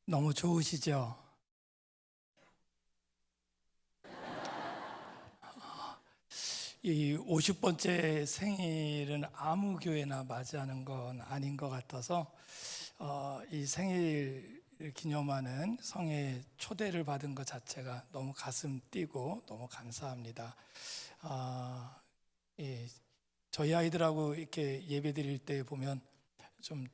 너무 좋으시죠? 이 50번째 생일은 아무 교회나 맞이하는 건 아닌 것 같아서 이 생일을 기념하는 성에 초대를 받은 것 자체가 너무 가슴 뛰고 너무 감사합니다. 예, 저희 아이들하고 이렇게 예배 드릴 때 보면 좀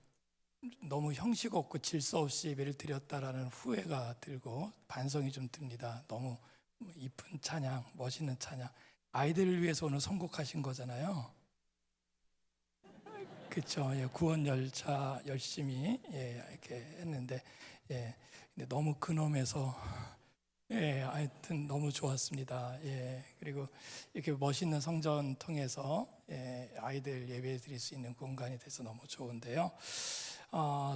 너무 형식 없고 질서 없이 예배를 드렸다라는 후회가 들고 반성이 좀 듭니다. 너무 이쁜 찬양, 멋있는 찬양, 아이들을 위해서 오늘 선곡하신 거잖아요. 그렇죠. 예, 구원 열차 열심히 이렇게 했는데 근데 너무 근엄해서 하여튼 너무 좋았습니다. 그리고 이렇게 멋있는 성전 통해서 아이들 예배 드릴 수 있는 공간이 돼서 너무 좋은데요.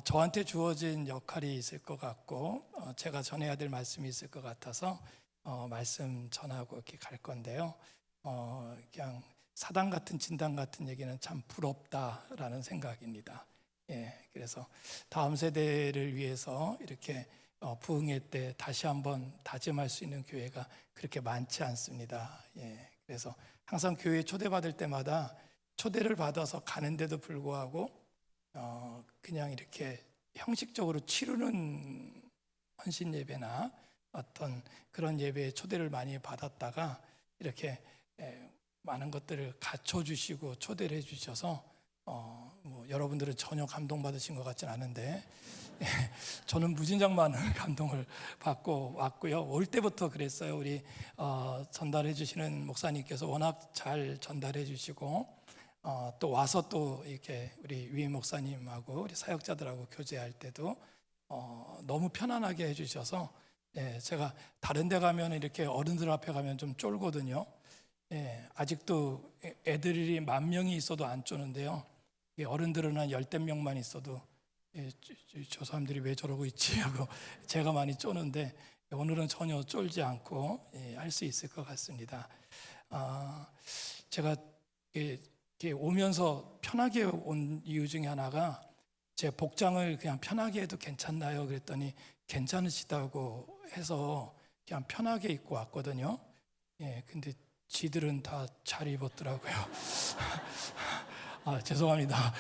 저한테 주어진 역할이 있을 것 같고 제가 전해야 될 말씀이 있을 것 같아서 말씀 전하고 이렇게 갈 건데요. 그냥 사당 같은 진단 같은 얘기는 참 부럽다라는 생각입니다. 그래서 다음 세대를 위해서 이렇게 부흥회 때 다시 한번 다짐할 수 있는 교회가 그렇게 많지 않습니다. 그래서 항상 교회에 초대받을 때마다 초대를 받아서 가는데도 불구하고 그냥 이렇게 형식적으로 치르는 헌신 예배나 어떤 그런 예배에 초대를 많이 받았다가 이렇게 많은 것들을 갖춰주시고 초대를 해주셔서 뭐 여러분들은 전혀 감동받으신 것 같진 않은데 저는 무진장 많은 감동을 받고 왔고요. 올 때부터 그랬어요. 우리 전달해 주시는 목사님께서 워낙 잘 전달해 주시고 또 와서 또 이렇게 우리 위임 목사님하고 우리 사역자들하고 교제할 때도 너무 편안하게 해주셔서 제가 다른 데 가면 이렇게 어른들 앞에 가면 좀 쫄거든요. 아직도 애들이 10,000명이 있어도 안 쪼는데요. 어른들은 한 10대 명만 있어도 저 사람들이 왜 저러고 있지 하고 제가 많이 쪼는데 오늘은 전혀 쫄지 않고 할 수 있을 것 같습니다. 제가 이렇게 오면서 편하게 온 이유 중에 하나가 제 복장을 그냥 편하게 해도 괜찮나요? 그랬더니 괜찮으시다고 해서 그냥 편하게 입고 왔거든요. 근데 지들은 다 잘 입었더라고요. 죄송합니다.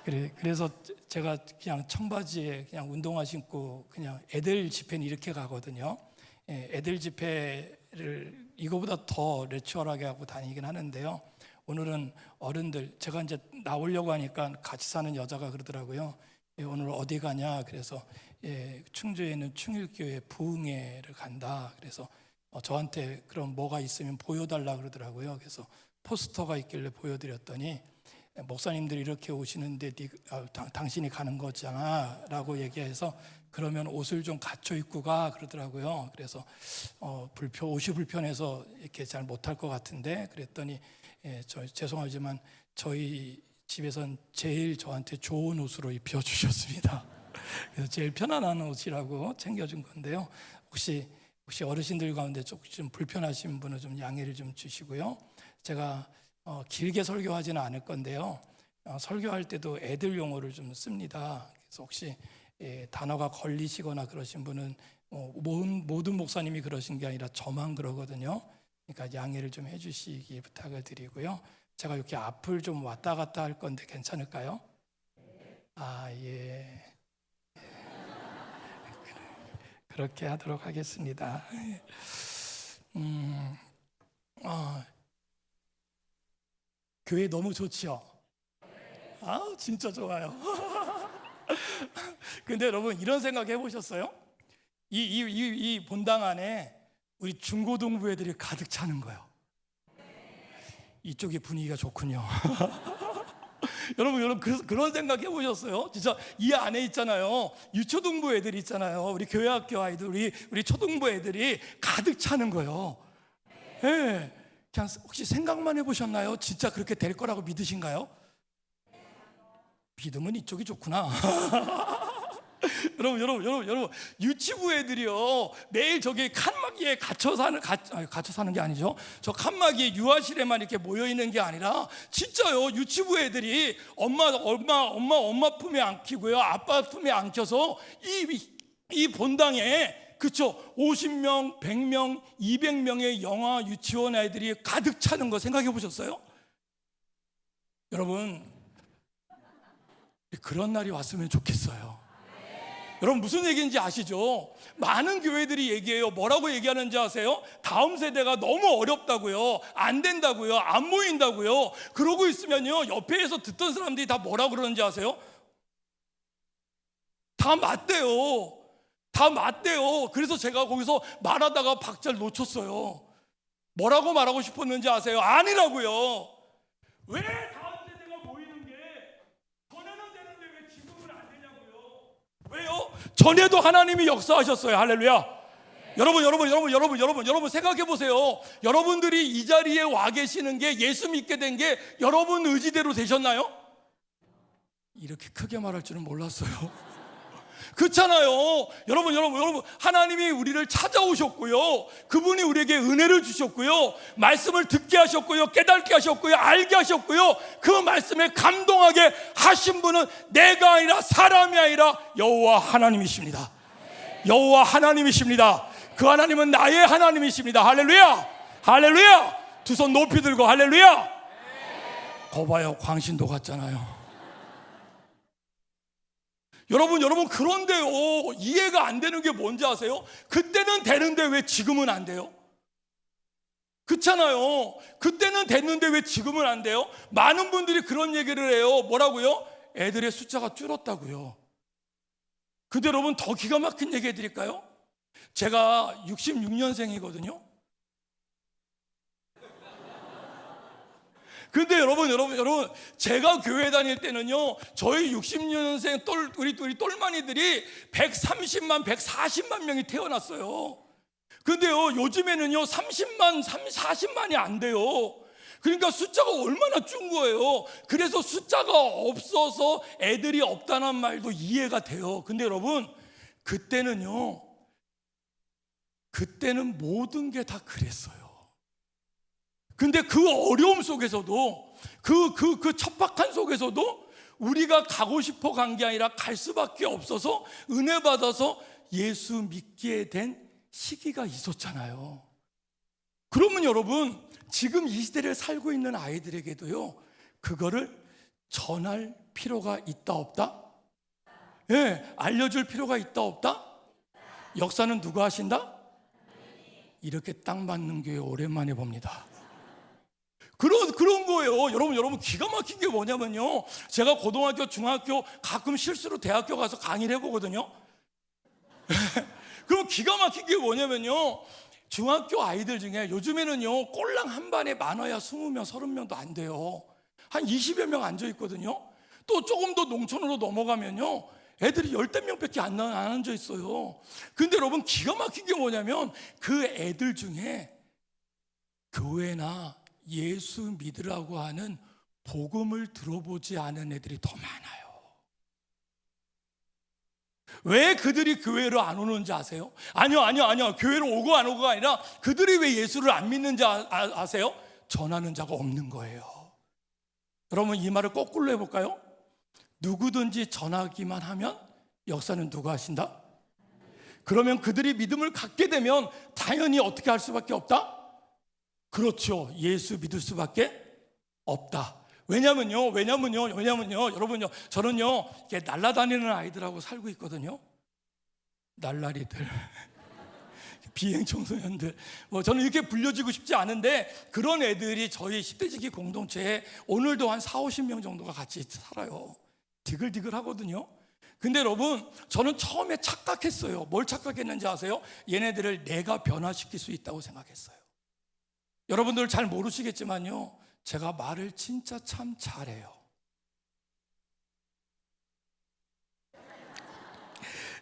그래서 제가 그냥 청바지에 그냥 운동화 신고 그냥 애들 집회는 이렇게 가거든요. 애들 집회를 이거보다 더 내추럴하게 하고 다니긴 하는데요. 오늘은 어른들, 제가 이제 나오려고 하니까 같이 사는 여자가 그러더라고요. 오늘 어디 가냐? 그래서 충주에 있는 충일교회 부흥회를 간다. 그래서 저한테 그럼 뭐가 있으면 보여달라 그러더라고요. 그래서 포스터가 있길래 보여드렸더니 목사님들이 이렇게 오시는데 당신이 가는 거잖아 라고 얘기해서 그러면 옷을 좀 갖춰 입고 가 그러더라고요. 그래서 옷이 불편해서 이렇게 잘 못할 것 같은데 그랬더니 죄송하지만 저희 집에선 제일 저한테 좋은 옷으로 입혀주셨습니다. 그래서 제일 편안한 옷이라고 챙겨준 건데요. 혹시 어르신들 가운데 좀 불편하신 분은 좀 양해를 좀 주시고요. 제가 길게 설교하지는 않을 건데요. 설교할 때도 애들 용어를 좀 씁니다. 그래서 혹시 단어가 걸리시거나 그러신 분은 모든 목사님이 그러신 게 아니라 저만 그러거든요. 그러니까 양해를 좀 해주시기 부탁을 드리고요. 제가 이렇게 앞을 좀 왔다 갔다 할 건데 괜찮을까요? 그렇게 하도록 하겠습니다. 교회 너무 좋지요? 진짜 좋아요. 근데 여러분 이런 생각 해보셨어요? 이 본당 안에 우리 중고등부 애들이 가득 차는 거예요. 이쪽이 분위기가 좋군요. 여러분 그런 생각 해보셨어요? 진짜 이 안에 있잖아요. 유초등부 애들 있잖아요. 우리 교회학교 아이들, 우리 초등부 애들이 가득 차는 거예요. 그냥 혹시 생각만 해보셨나요? 진짜 그렇게 될 거라고 믿으신가요? 믿으면 이쪽이 좋구나. 여러분 유치부 애들이요 매일 저기 칸막이에 갇혀 사는 게 아니죠. 저 칸막이에 유아실에만 이렇게 모여 있는 게 아니라 진짜요. 유치부 애들이 엄마 품에 안기고요, 아빠 품에 안겨서 이 이 본당에 그쵸 50명, 100명, 200명의 영아 유치원 아이들이 가득 차는 거 생각해 보셨어요? 여러분 그런 날이 왔으면 좋겠어요. 여러분 무슨 얘기인지 아시죠? 많은 교회들이 얘기해요. 뭐라고 얘기하는지 아세요? 다음 세대가 너무 어렵다고요, 안 된다고요, 안 모인다고요. 그러고 있으면요 옆에서 듣던 사람들이 다 뭐라고 그러는지 아세요? 다 맞대요. 다 맞대요. 그래서 제가 거기서 말하다가 박자를 놓쳤어요. 뭐라고 말하고 싶었는지 아세요? 아니라고요. 왜 다음 세대가 모이는 게 전에는 되는데 왜 지금은 안 되냐고요. 왜요? 전에도 하나님이 역사하셨어요. 할렐루야. 여러분 생각해 보세요. 여러분들이 이 자리에 와 계시는 게, 예수 믿게 된 게 여러분 의지대로 되셨나요? 이렇게 크게 말할 줄은 몰랐어요. 그렇잖아요. 여러분 하나님이 우리를 찾아오셨고요, 그분이 우리에게 은혜를 주셨고요, 말씀을 듣게 하셨고요, 깨닫게 하셨고요, 알게 하셨고요, 그 말씀에 감동하게 하신 분은 내가 아니라, 사람이 아니라 여호와 하나님이십니다. 여호와 하나님이십니다. 그 하나님은 나의 하나님이십니다. 할렐루야. 할렐루야. 두 손 높이 들고 할렐루야. 거봐요, 광신도 같잖아요. 여러분 그런데요, 이해가 안 되는 게 뭔지 아세요? 그때는 되는데 왜 지금은 안 돼요? 그렇잖아요. 그때는 됐는데 왜 지금은 안 돼요? 많은 분들이 그런 얘기를 해요. 뭐라고요? 애들의 숫자가 줄었다고요. 근데 여러분 더 기가 막힌 얘기 해드릴까요? 제가 66년생이거든요 근데 여러분 제가 교회 다닐 때는요, 저희 60년생 우리 똘마니들이 130만 140만 명이 태어났어요. 근데요 요즘에는요 30만 40만이 안 돼요. 그러니까 숫자가 얼마나 준 거예요. 그래서 숫자가 없어서 애들이 없다는 말도 이해가 돼요. 근데 여러분 그때는 모든 게 다 그랬어요. 근데 그 어려움 속에서도, 그 척박한 속에서도 우리가 가고 싶어 간 게 아니라 갈 수밖에 없어서 은혜 받아서 예수 믿게 된 시기가 있었잖아요. 그러면 여러분 지금 이 시대를 살고 있는 아이들에게도요, 그거를 전할 필요가 있다 없다? 알려줄 필요가 있다 없다? 역사는 누가 하신다? 이렇게 딱 맞는 교회 오랜만에 봅니다. 그런 거예요. 여러분 기가 막힌 게 뭐냐면요, 제가 고등학교, 중학교, 가끔 실수로 대학교 가서 강의를 해보거든요. 그럼 기가 막힌 게 뭐냐면요, 중학교 아이들 중에 요즘에는요 꼴랑 한 반에 많아야 20명, 30명도 안 돼요. 한 20여 명 앉아있거든요. 또 조금 더 농촌으로 넘어가면요 애들이 10명밖에 안 앉아 있어요. 근데 여러분 기가 막힌 게 뭐냐면, 그 애들 중에 교회나 예수 믿으라고 하는 복음을 들어보지 않은 애들이 더 많아요. 왜 그들이 교회로 안 오는지 아세요? 아니요. 교회로 오고 안 오고가 아니라 그들이 왜 예수를 안 믿는지 아세요? 전하는 자가 없는 거예요. 여러분 이 말을 거꾸로 해볼까요? 누구든지 전하기만 하면 역사는 누가 하신다? 그러면 그들이 믿음을 갖게 되면 당연히 어떻게 할 수밖에 없다? 그렇죠. 예수 믿을 수밖에 없다. 왜냐면요 여러분요, 저는요 이렇게 날아다니는 아이들하고 살고 있거든요. 날라리들 비행 청소년들, 저는 이렇게 불려지고 싶지 않은데 그런 애들이 저희 10대지기 공동체에 오늘도 한 40-50명 정도가 같이 살아요. 디글디글 하거든요. 근데 여러분 저는 처음에 착각했어요. 뭘 착각했는지 아세요? 얘네들을 내가 변화시킬 수 있다고 생각했어요. 여러분들 잘 모르시겠지만요, 제가 말을 진짜 참 잘해요.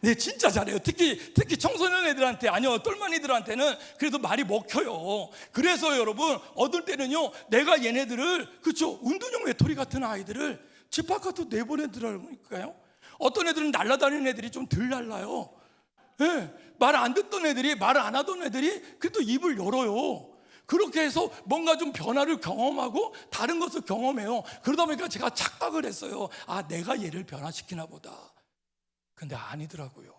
네, 진짜 잘해요. 특히 청소년 애들한테, 똘마니들한테는 그래도 말이 먹혀요. 그래서 여러분 어떨 때는요, 내가 얘네들을, 그렇죠, 운동용 외톨이 같은 아이들을 집 바깥으로 내보내더라고요. 어떤 애들은 날아다니는 애들이 좀 덜 날라요. 말 안 듣던 애들이, 말을 안 하던 애들이 그래도 입을 열어요. 그렇게 해서 뭔가 좀 변화를 경험하고 다른 것을 경험해요. 그러다 보니까 제가 착각을 했어요. 아, 내가 얘를 변화시키나 보다. 근데 아니더라고요.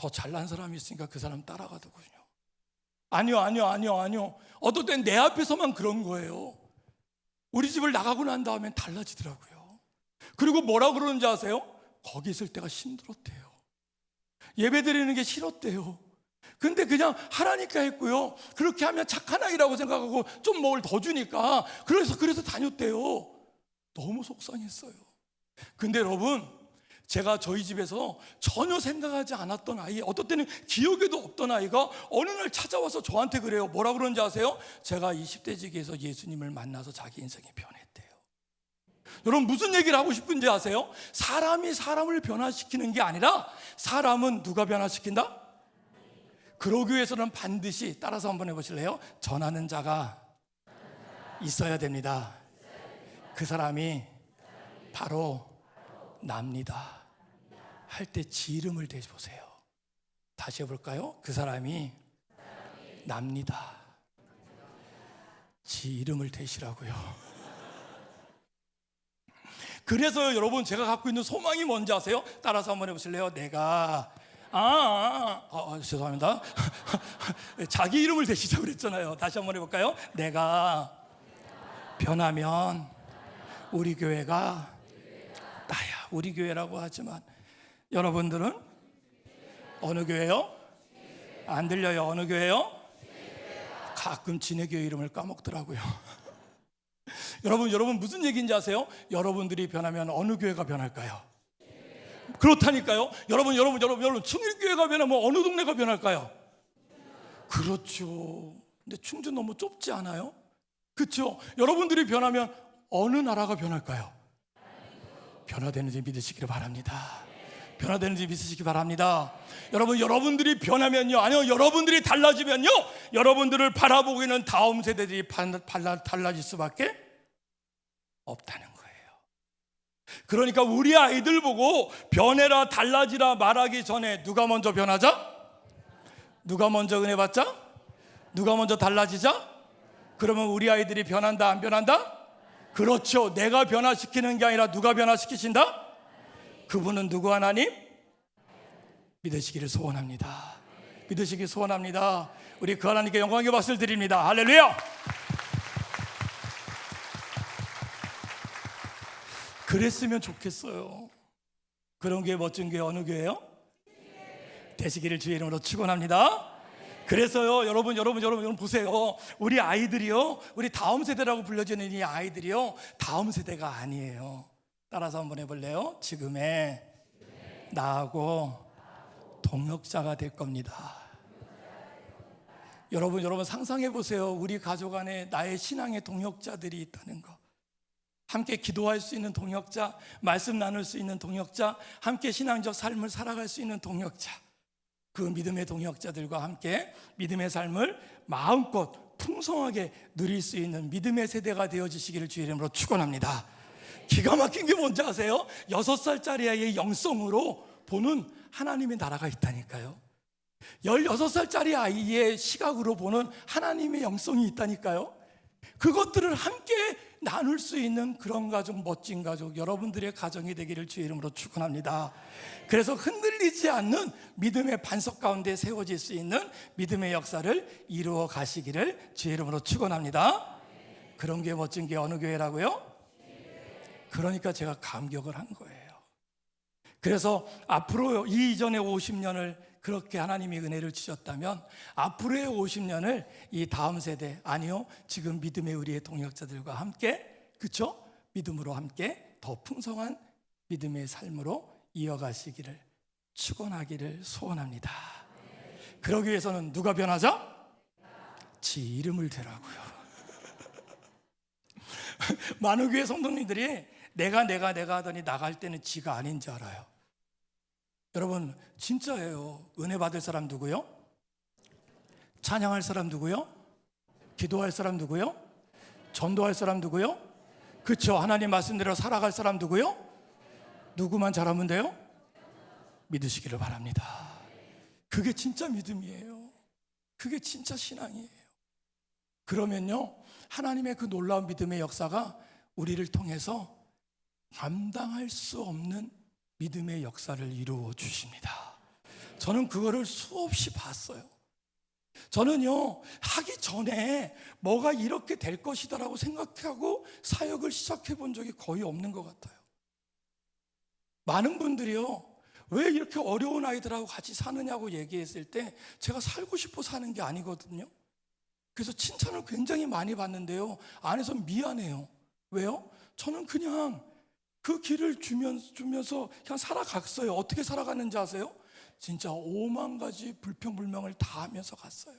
더 잘난 사람이 있으니까 그 사람 따라가더군요. 아니요. 어떨 땐 내 앞에서만 그런 거예요. 우리 집을 나가고 난 다음엔 달라지더라고요. 그리고 뭐라 그러는지 아세요? 거기 있을 때가 힘들었대요. 예배 드리는 게 싫었대요. 근데 그냥 하라니까 했고요. 그렇게 하면 착한 아이라고 생각하고 좀 뭘 더 주니까 그래서 다녔대요. 너무 속상했어요. 근데 여러분, 제가 저희 집에서 전혀 생각하지 않았던 아이, 어떨 때는 기억에도 없던 아이가 어느 날 찾아와서 저한테 그래요. 뭐라 그러는지 아세요? 제가 20대 지기에서 예수님을 만나서 자기 인생이 변했대요. 여러분, 무슨 얘기를 하고 싶은지 아세요? 사람이 사람을 변화시키는 게 아니라 사람은 누가 변화시킨다? 그러기 위해서는 반드시, 따라서 한번 해보실래요? 전하는 자가 있어야 됩니다. 그 사람이 바로 납니다 할 때 지 이름을 대보세요. 다시 해볼까요? 그 사람이 납니다. 지 이름을 대시라고요. 그래서 여러분, 제가 갖고 있는 소망이 뭔지 아세요? 따라서 한번 해보실래요? 내가 죄송합니다. 자기 이름을 대시자고 그랬잖아요. 다시 한번 해볼까요? 내가 변하면 우리 교회가 나야. 우리 교회라고 하지만 여러분들은 어느 교회요? 안 들려요? 어느 교회요? 가끔 지네 교회 이름을 까먹더라고요. 여러분 무슨 얘기인지 아세요? 여러분들이 변하면 어느 교회가 변할까요? 그렇다니까요. 여러분 충일교회가 변하면 어느 동네가 변할까요? 그렇죠. 근데 충주 너무 좁지 않아요? 그렇죠. 여러분들이 변하면 어느 나라가 변할까요? 변화되는지 믿으시기를 바랍니다. 변화되는지 믿으시기 바랍니다. 여러분들이 변하면요, 아니요, 여러분들이 달라지면요, 여러분들을 바라보고 있는 다음 세대들이 달라질 수밖에 없다는 거예요. 그러니까 우리 아이들 보고 변해라, 달라지라 말하기 전에 누가 먼저 변하자? 누가 먼저 은혜 받자? 누가 먼저 달라지자? 그러면 우리 아이들이 변한다, 안 변한다? 그렇죠. 내가 변화시키는 게 아니라 누가 변화시키신다? 그분은 누구? 하나님? 믿으시기를 소원합니다. 믿으시기 소원합니다. 우리 그 하나님께 영광의 박수를 드립니다. 할렐루야. 그랬으면 좋겠어요. 그런 게 멋진 게 어느 교회요? 되시기를 주의 이름으로 축원합니다. 그래서요, 여러분 보세요. 우리 아이들이요, 우리 다음 세대라고 불려지는 이 아이들이요, 다음 세대가 아니에요. 따라서 한번 해볼래요? 지금의 나하고 동역자가 될 겁니다. 여러분 상상해 보세요. 우리 가족 안에 나의 신앙의 동역자들이 있다는 거. 함께 기도할 수 있는 동역자, 말씀 나눌 수 있는 동역자, 함께 신앙적 삶을 살아갈 수 있는 동역자. 그 믿음의 동역자들과 함께 믿음의 삶을 마음껏 풍성하게 누릴 수 있는 믿음의 세대가 되어주시기를 주의 이름으로 축원합니다. 기가 막힌 게 뭔지 아세요? 6살짜리 아이의 영성으로 보는 하나님의 나라가 있다니까요. 16살짜리 아이의 시각으로 보는 하나님의 영성이 있다니까요. 그것들을 함께 나눌 수 있는 그런 가족, 멋진 가족, 여러분들의 가정이 되기를 주의 이름으로 축원합니다. 그래서 흔들리지 않는 믿음의 반석 가운데 세워질 수 있는 믿음의 역사를 이루어 가시기를 주의 이름으로 축원합니다. 그런 게 멋진 게 어느 교회라고요? 그러니까 제가 감격을 한 거예요. 그래서 앞으로 이 이전의 50년을 그렇게 하나님이 은혜를 주셨다면 앞으로의 50년을 이 다음 세대, 아니요, 지금 믿음의 우리의 동역자들과 함께, 그렇죠? 믿음으로 함께 더 풍성한 믿음의 삶으로 이어가시기를 축원하기를 소원합니다. 그러기 위해서는 누가 변하자? 지 이름을 대라고요. 많은 교회 성도님들이 내가 하더니 나갈 때는 지가 아닌 줄 알아요. 여러분 진짜예요. 은혜 받을 사람 누구요? 찬양할 사람 누구요? 기도할 사람 누구요? 전도할 사람 누구요? 그렇죠. 하나님 말씀대로 살아갈 사람 누구요? 누구만 잘하면 돼요? 믿으시기를 바랍니다. 그게 진짜 믿음이에요. 그게 진짜 신앙이에요. 그러면요, 하나님의 그 놀라운 믿음의 역사가 우리를 통해서 감당할 수 없는 믿음의 역사를 이루어 주십니다. 저는 그거를 수없이 봤어요. 저는요, 하기 전에 뭐가 이렇게 될 것이다라고 생각하고 사역을 시작해 본 적이 거의 없는 것 같아요. 많은 분들이요, 왜 이렇게 어려운 아이들하고 같이 사느냐고 얘기했을 때 제가 살고 싶어 사는 게 아니거든요. 그래서 칭찬을 굉장히 많이 받는데요, 안에서 미안해요. 왜요? 저는 그냥 그 길을 주면서 그냥 살아갔어요. 어떻게 살아갔는지 아세요? 진짜 5만 가지 불평불명을 다 하면서 갔어요.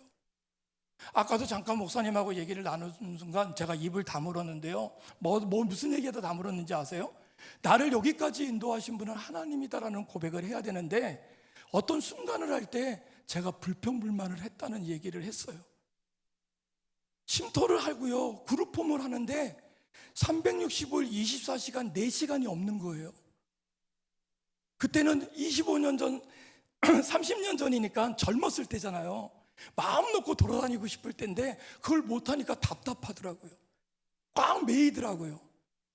아까도 잠깐 목사님하고 얘기를 나누는 순간 제가 입을 다물었는데요, 무슨 얘기에다 다물었는지 아세요? 나를 여기까지 인도하신 분은 하나님이다라는 고백을 해야 되는데 어떤 순간을 할 때 제가 불평불만을 했다는 얘기를 했어요. 쉼터를 하고요, 그룹홈을 하는데 365일 24시간 4시간이 없는 거예요. 그때는 25년 전 30년 전이니까 젊었을 때잖아요. 마음 놓고 돌아다니고 싶을 때인데 그걸 못하니까 답답하더라고요. 꽉 메이더라고요.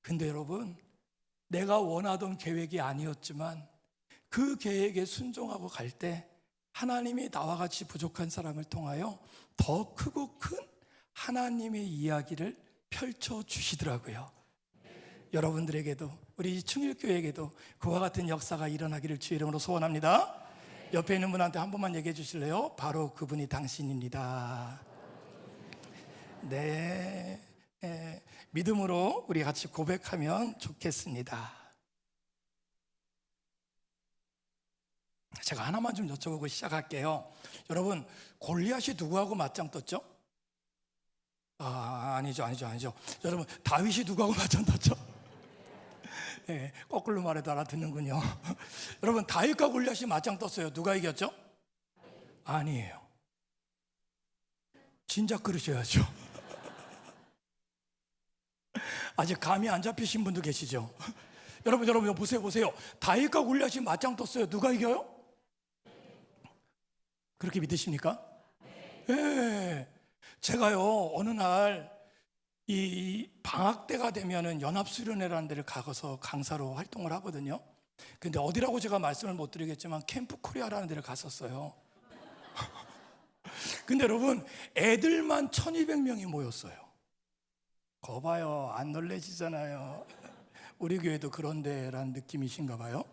근데 여러분, 내가 원하던 계획이 아니었지만 그 계획에 순종하고 갈 때 하나님이 나와 같이 부족한 사람을 통하여 더 크고 큰 하나님의 이야기를 펼쳐주시더라고요. 여러분들에게도, 우리 충일교회에게도 그와 같은 역사가 일어나기를 주의 이름으로 소원합니다. 옆에 있는 분한테 한 번만 얘기해 주실래요? 바로 그분이 당신입니다. 네, 믿음으로 우리 같이 고백하면 좋겠습니다. 제가 하나만 좀 여쭤보고 시작할게요. 여러분, 골리앗이 누구하고 맞짱 떴죠? 아니죠. 여러분, 다윗이 누구하고 맞짱 떴죠? 네, 거꾸로 말해도 알아듣는군요. 여러분, 다윗과 골리앗이 맞짱 떴어요. 누가 이겼죠? 아니에요. 진작 그러셔야죠. 아직 감이 안 잡히신 분도 계시죠? 여러분 보세요. 다윗과 골리앗이 맞짱 떴어요. 누가 이겨요? 그렇게 믿으십니까? 네. 제가요, 어느 날 이 방학 때가 되면은 연합수련회라는 데를 가서 강사로 활동을 하거든요. 근데 어디라고 제가 말씀을 못 드리겠지만 캠프 코리아라는 데를 갔었어요. 근데 여러분, 애들만 1200명이 모였어요. 거 봐요, 안 놀래시잖아요. 우리 교회도 그런데라는 느낌이신가 봐요.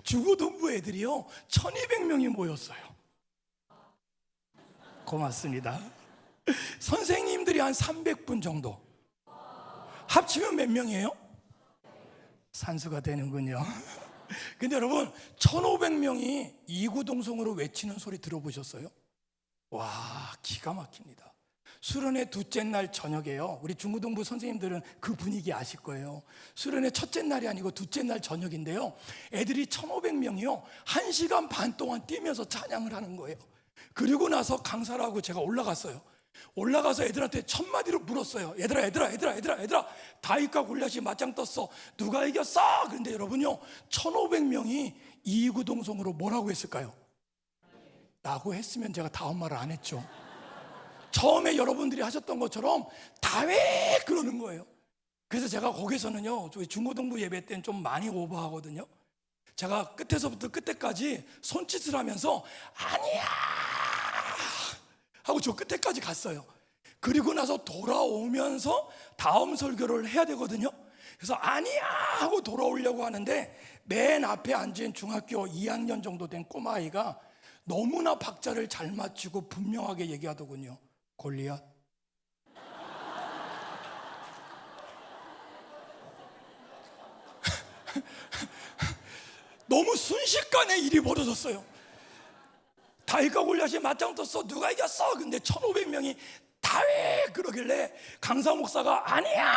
중고등부 애들이요 1200명이 모였어요. 고맙습니다. 선생님들이 한 300분 정도. 합치면 몇 명이에요? 산수가 되는군요. 근데 여러분, 1500명이 이구동성으로 외치는 소리 들어보셨어요? 와, 기가 막힙니다. 수련회 둘째 날 저녁에요, 우리 중고등부 선생님들은 그 분위기 아실 거예요. 수련회 첫째 날이 아니고 둘째 날 저녁인데요, 애들이 1500명이요 1시간 반 동안 뛰면서 찬양을 하는 거예요. 그리고 나서 강사를 하고 제가 올라가서 애들한테 첫마디로 물었어요. 얘들아, 다윗과 골리앗이 맞짱 떴어. 누가 이겼어? 그런데 여러분요, 1500명이 이구동성으로 뭐라고 했을까요? 라고 했으면 제가 다음 말을 안 했죠. 처음에 여러분들이 하셨던 것처럼 다윗 그러는 거예요. 그래서 제가 거기서는요, 저희 중고등부 예배 때는 좀 많이 오버하거든요. 제가 끝에서부터 끝에까지 손짓을 하면서 아니야 하고 저 끝에까지 갔어요. 그리고 나서 돌아오면서 다음 설교를 해야 되거든요. 그래서 아니야 하고 돌아오려고 하는데 맨 앞에 앉은 중학교 2학년 정도 된 꼬마아이가 너무나 박자를 잘 맞추고 분명하게 얘기하더군요. 골리앗. 너무 순식간에 일이 벌어졌어요. 다윗과 골리앗이 맞짱 떴어. 누가 이겼어? 근데 1500명이 다윗 그러길래 강사 목사가 아니야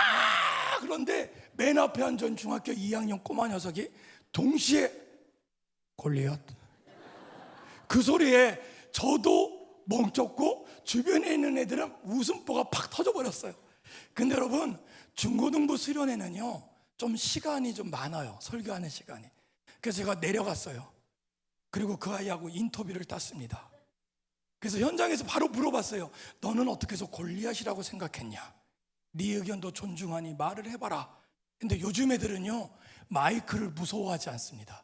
그런데 맨 앞에 앉은 중학교 2학년 꼬마 녀석이 동시에 골리앗. 그 소리에 저도 멈췄고 주변에 있는 애들은 웃음보가 팍 터져버렸어요. 근데 여러분, 중고등부 수련회는요 좀 시간이 좀 많아요. 설교하는 시간이. 그래서 제가 내려갔어요. 그리고 그 아이하고 인터뷰를 땄습니다. 그래서 현장에서 바로 물어봤어요. 너는 어떻게 해서 골리앗이라고 생각했냐? 네 의견도 존중하니 말을 해봐라. 근데 요즘 애들은요 마이크를 무서워하지 않습니다.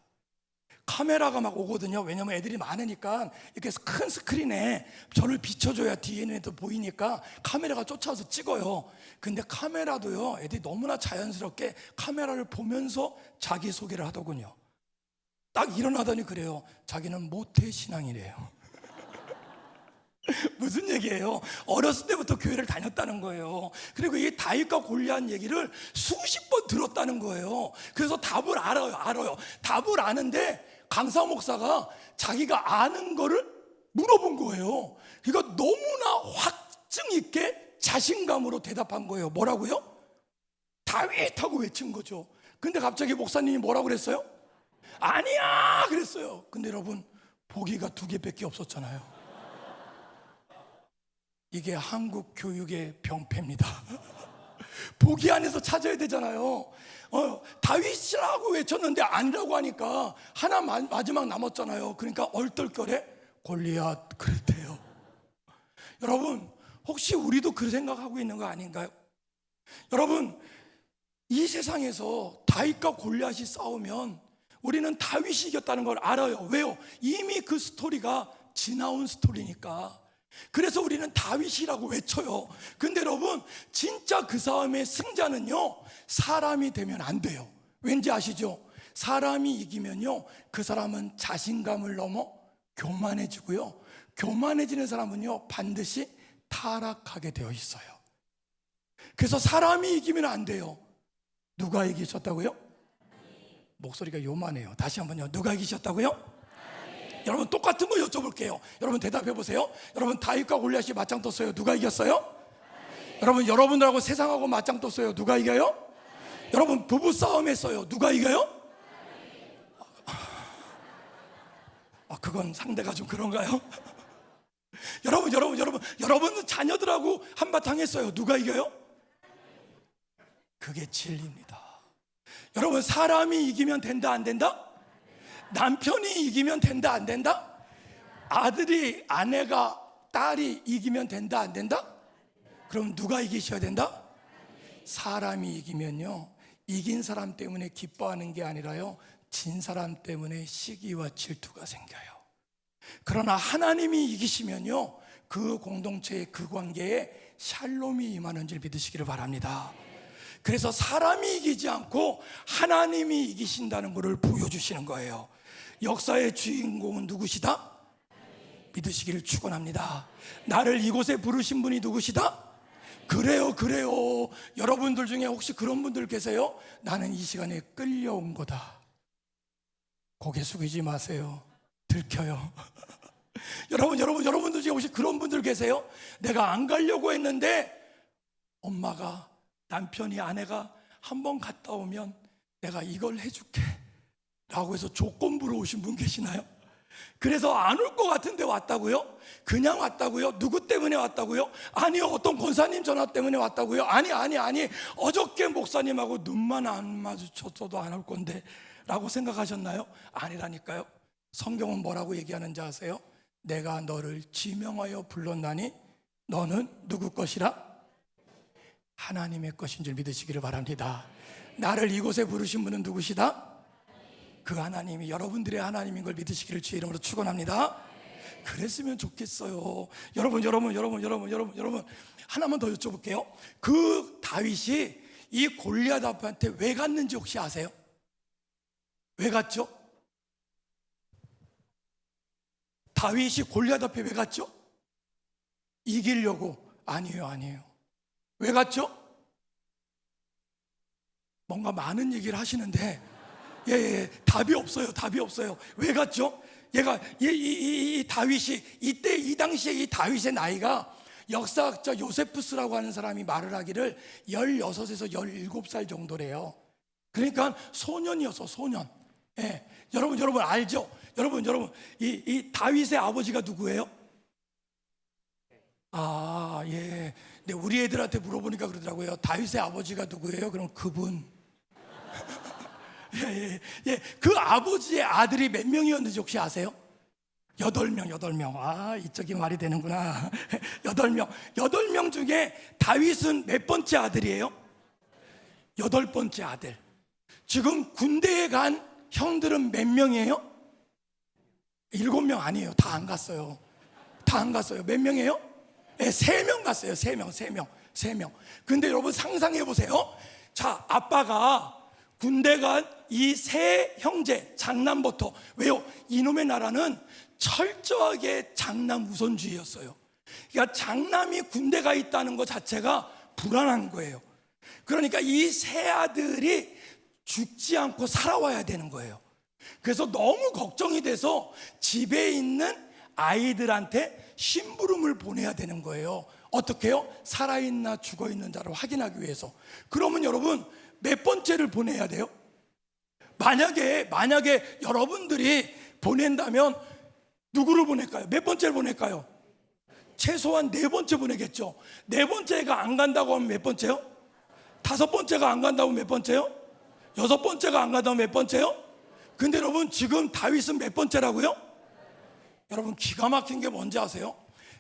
카메라가 막 오거든요. 왜냐면 애들이 많으니까 이렇게 큰 스크린에 저를 비춰줘야 뒤에 있는 애도 보이니까 카메라가 쫓아와서 찍어요. 근데 카메라도요, 애들이 너무나 자연스럽게 카메라를 보면서 자기소개를 하더군요. 딱 일어나더니 그래요. 자기는 모태신앙이래요. 무슨 얘기예요? 어렸을 때부터 교회를 다녔다는 거예요. 그리고 이 다윗과 골리앗 얘기를 수십 번 들었다는 거예요. 그래서 답을 알아요. 답을 아는데 강사 목사가 자기가 아는 거를 물어본 거예요. 그러니까 너무나 확증 있게 자신감으로 대답한 거예요. 뭐라고요? 다윗하고 외친 거죠. 근데 갑자기 목사님이 뭐라고 그랬어요? 아니야 그랬어요. 근데 여러분, 보기가 2개밖에 없었잖아요. 이게 한국 교육의 병폐입니다. 보기 안에서 찾아야 되잖아요. 다윗이라고 외쳤는데 아니라고 하니까 하나 마지막 남았잖아요. 그러니까 얼떨결에 골리앗 그랬대요. 여러분, 혹시 우리도 그 생각하고 있는 거 아닌가요? 여러분, 이 세상에서 다윗과 골리앗이 싸우면 우리는 다윗이 이겼다는 걸 알아요. 왜요? 이미 그 스토리가 지나온 스토리니까. 그래서 우리는 다윗이라고 외쳐요. 근데 여러분, 진짜 그 싸움의 승자는요, 사람이 되면 안 돼요. 왠지 아시죠? 사람이 이기면요, 그 사람은 자신감을 넘어 교만해지고요, 교만해지는 사람은요 반드시 타락하게 되어 있어요. 그래서 사람이 이기면 안 돼요. 누가 이기셨다고요? 목소리가 요만해요. 다시 한번요. 누가 이기셨다고요? 여러분, 똑같은 거 여쭤볼게요. 여러분 대답해 보세요. 여러분, 다윗과 골리앗이 맞짱 떴어요. 누가 이겼어요? 여러분, 여러분들하고 세상하고 맞짱 떴어요. 누가 이겨요? 여러분, 부부 싸움 했어요. 누가 이겨요? 그건 상대가 좀 그런가요? 여러분 자녀들하고 한바탕 했어요. 누가 이겨요? 그게 진리입니다. 여러분, 사람이 이기면 된다 안 된다? 남편이 이기면 된다 안 된다? 아들이, 아내가, 딸이 이기면 된다 안 된다? 그럼 누가 이기셔야 된다? 사람이 이기면요, 이긴 사람 때문에 기뻐하는 게 아니라요, 진 사람 때문에 시기와 질투가 생겨요. 그러나 하나님이 이기시면요, 그 공동체의 그 관계에 샬롬이 임하는 줄 믿으시기를 바랍니다. 그래서 사람이 이기지 않고 하나님이 이기신다는 것을 보여주시는 거예요. 역사의 주인공은 누구시다? 믿으시기를 축원합니다. 나를 이곳에 부르신 분이 누구시다? 그래요. 여러분들 중에 혹시 그런 분들 계세요? 나는 이 시간에 끌려온 거다. 고개 숙이지 마세요. 들켜요. 여러분들 중에 혹시 그런 분들 계세요? 내가 안 가려고 했는데 엄마가, 남편이, 아내가 한번 갔다 오면 내가 이걸 해줄게 라고 해서 조건부로 오신 분 계시나요? 그래서 안 올 것 같은데 왔다고요? 그냥 왔다고요? 누구 때문에 왔다고요? 아니요, 어떤 권사님 전화 때문에 왔다고요? 아니, 어저께 목사님하고 눈만 안 마주쳤어도 안 올 건데 라고 생각하셨나요? 아니라니까요. 성경은 뭐라고 얘기하는지 아세요? 내가 너를 지명하여 불렀나니 너는 누구 것이라? 하나님의 것인 줄 믿으시기를 바랍니다. 나를 이곳에 부르신 분은 누구시다? 그 하나님이 여러분들의 하나님인 걸 믿으시기를 주의 이름으로 축원합니다. 그랬으면 좋겠어요. 여러분, 하나만 더 여쭤볼게요. 그 다윗이 이 골리앗 앞한테 왜 갔는지 혹시 아세요? 왜 갔죠? 다윗이 골리앗 앞에 왜 갔죠? 이기려고. 아니에요. 왜 갔죠? 뭔가 많은 얘기를 하시는데 답이 없어요. 왜 갔죠? 이 다윗이, 이 당시에 이 다윗의 나이가, 역사학자 요세푸스라고 하는 사람이 말을 하기를 16에서 17살 정도래요. 그러니까 소년이었어, 소년. 여러분 알죠? 여러분, 이 다윗의 아버지가 누구예요? 근데 우리 애들한테 물어보니까 그러더라고요. 다윗의 아버지가 누구예요? 그럼 그분. 그 아버지의 아들이 몇 명이었는지 혹시 아세요? 8명. 이쪽이 말이 되는구나. 8명 중에 다윗은 몇 번째 아들이에요? 8번째 아들. 지금 군대에 간 형들은 몇 명이에요? 7명 아니에요. 다 안 갔어요. 다 안 갔어요. 몇 명이에요? 네, 3명 갔어요. 3명. 근데 여러분 상상해 보세요. 자, 아빠가 군대 간 이 세 형제, 장남부터. 왜요? 이놈의 나라는 철저하게 장남 우선주의였어요. 그러니까 장남이 군대 가 있다는 것 자체가 불안한 거예요. 그러니까 이 세 아들이 죽지 않고 살아와야 되는 거예요. 그래서 너무 걱정이 돼서 집에 있는 아이들한테 심부름을 보내야 되는 거예요. 어떻게 해요? 살아있나 죽어있는지를 확인하기 위해서. 그러면 여러분 몇 번째를 보내야 돼요? 만약에 여러분들이 보낸다면 누구를 보낼까요? 몇 번째를 보낼까요? 최소한 4번째 보내겠죠. 4번째가 안 간다고 하면 몇 번째요? 5번째가 안 간다고 하면 몇 번째요? 6번째가 안 간다고 하면 몇 번째요? 근데 여러분 지금 다윗은 몇 번째라고요? 여러분 기가 막힌 게 뭔지 아세요?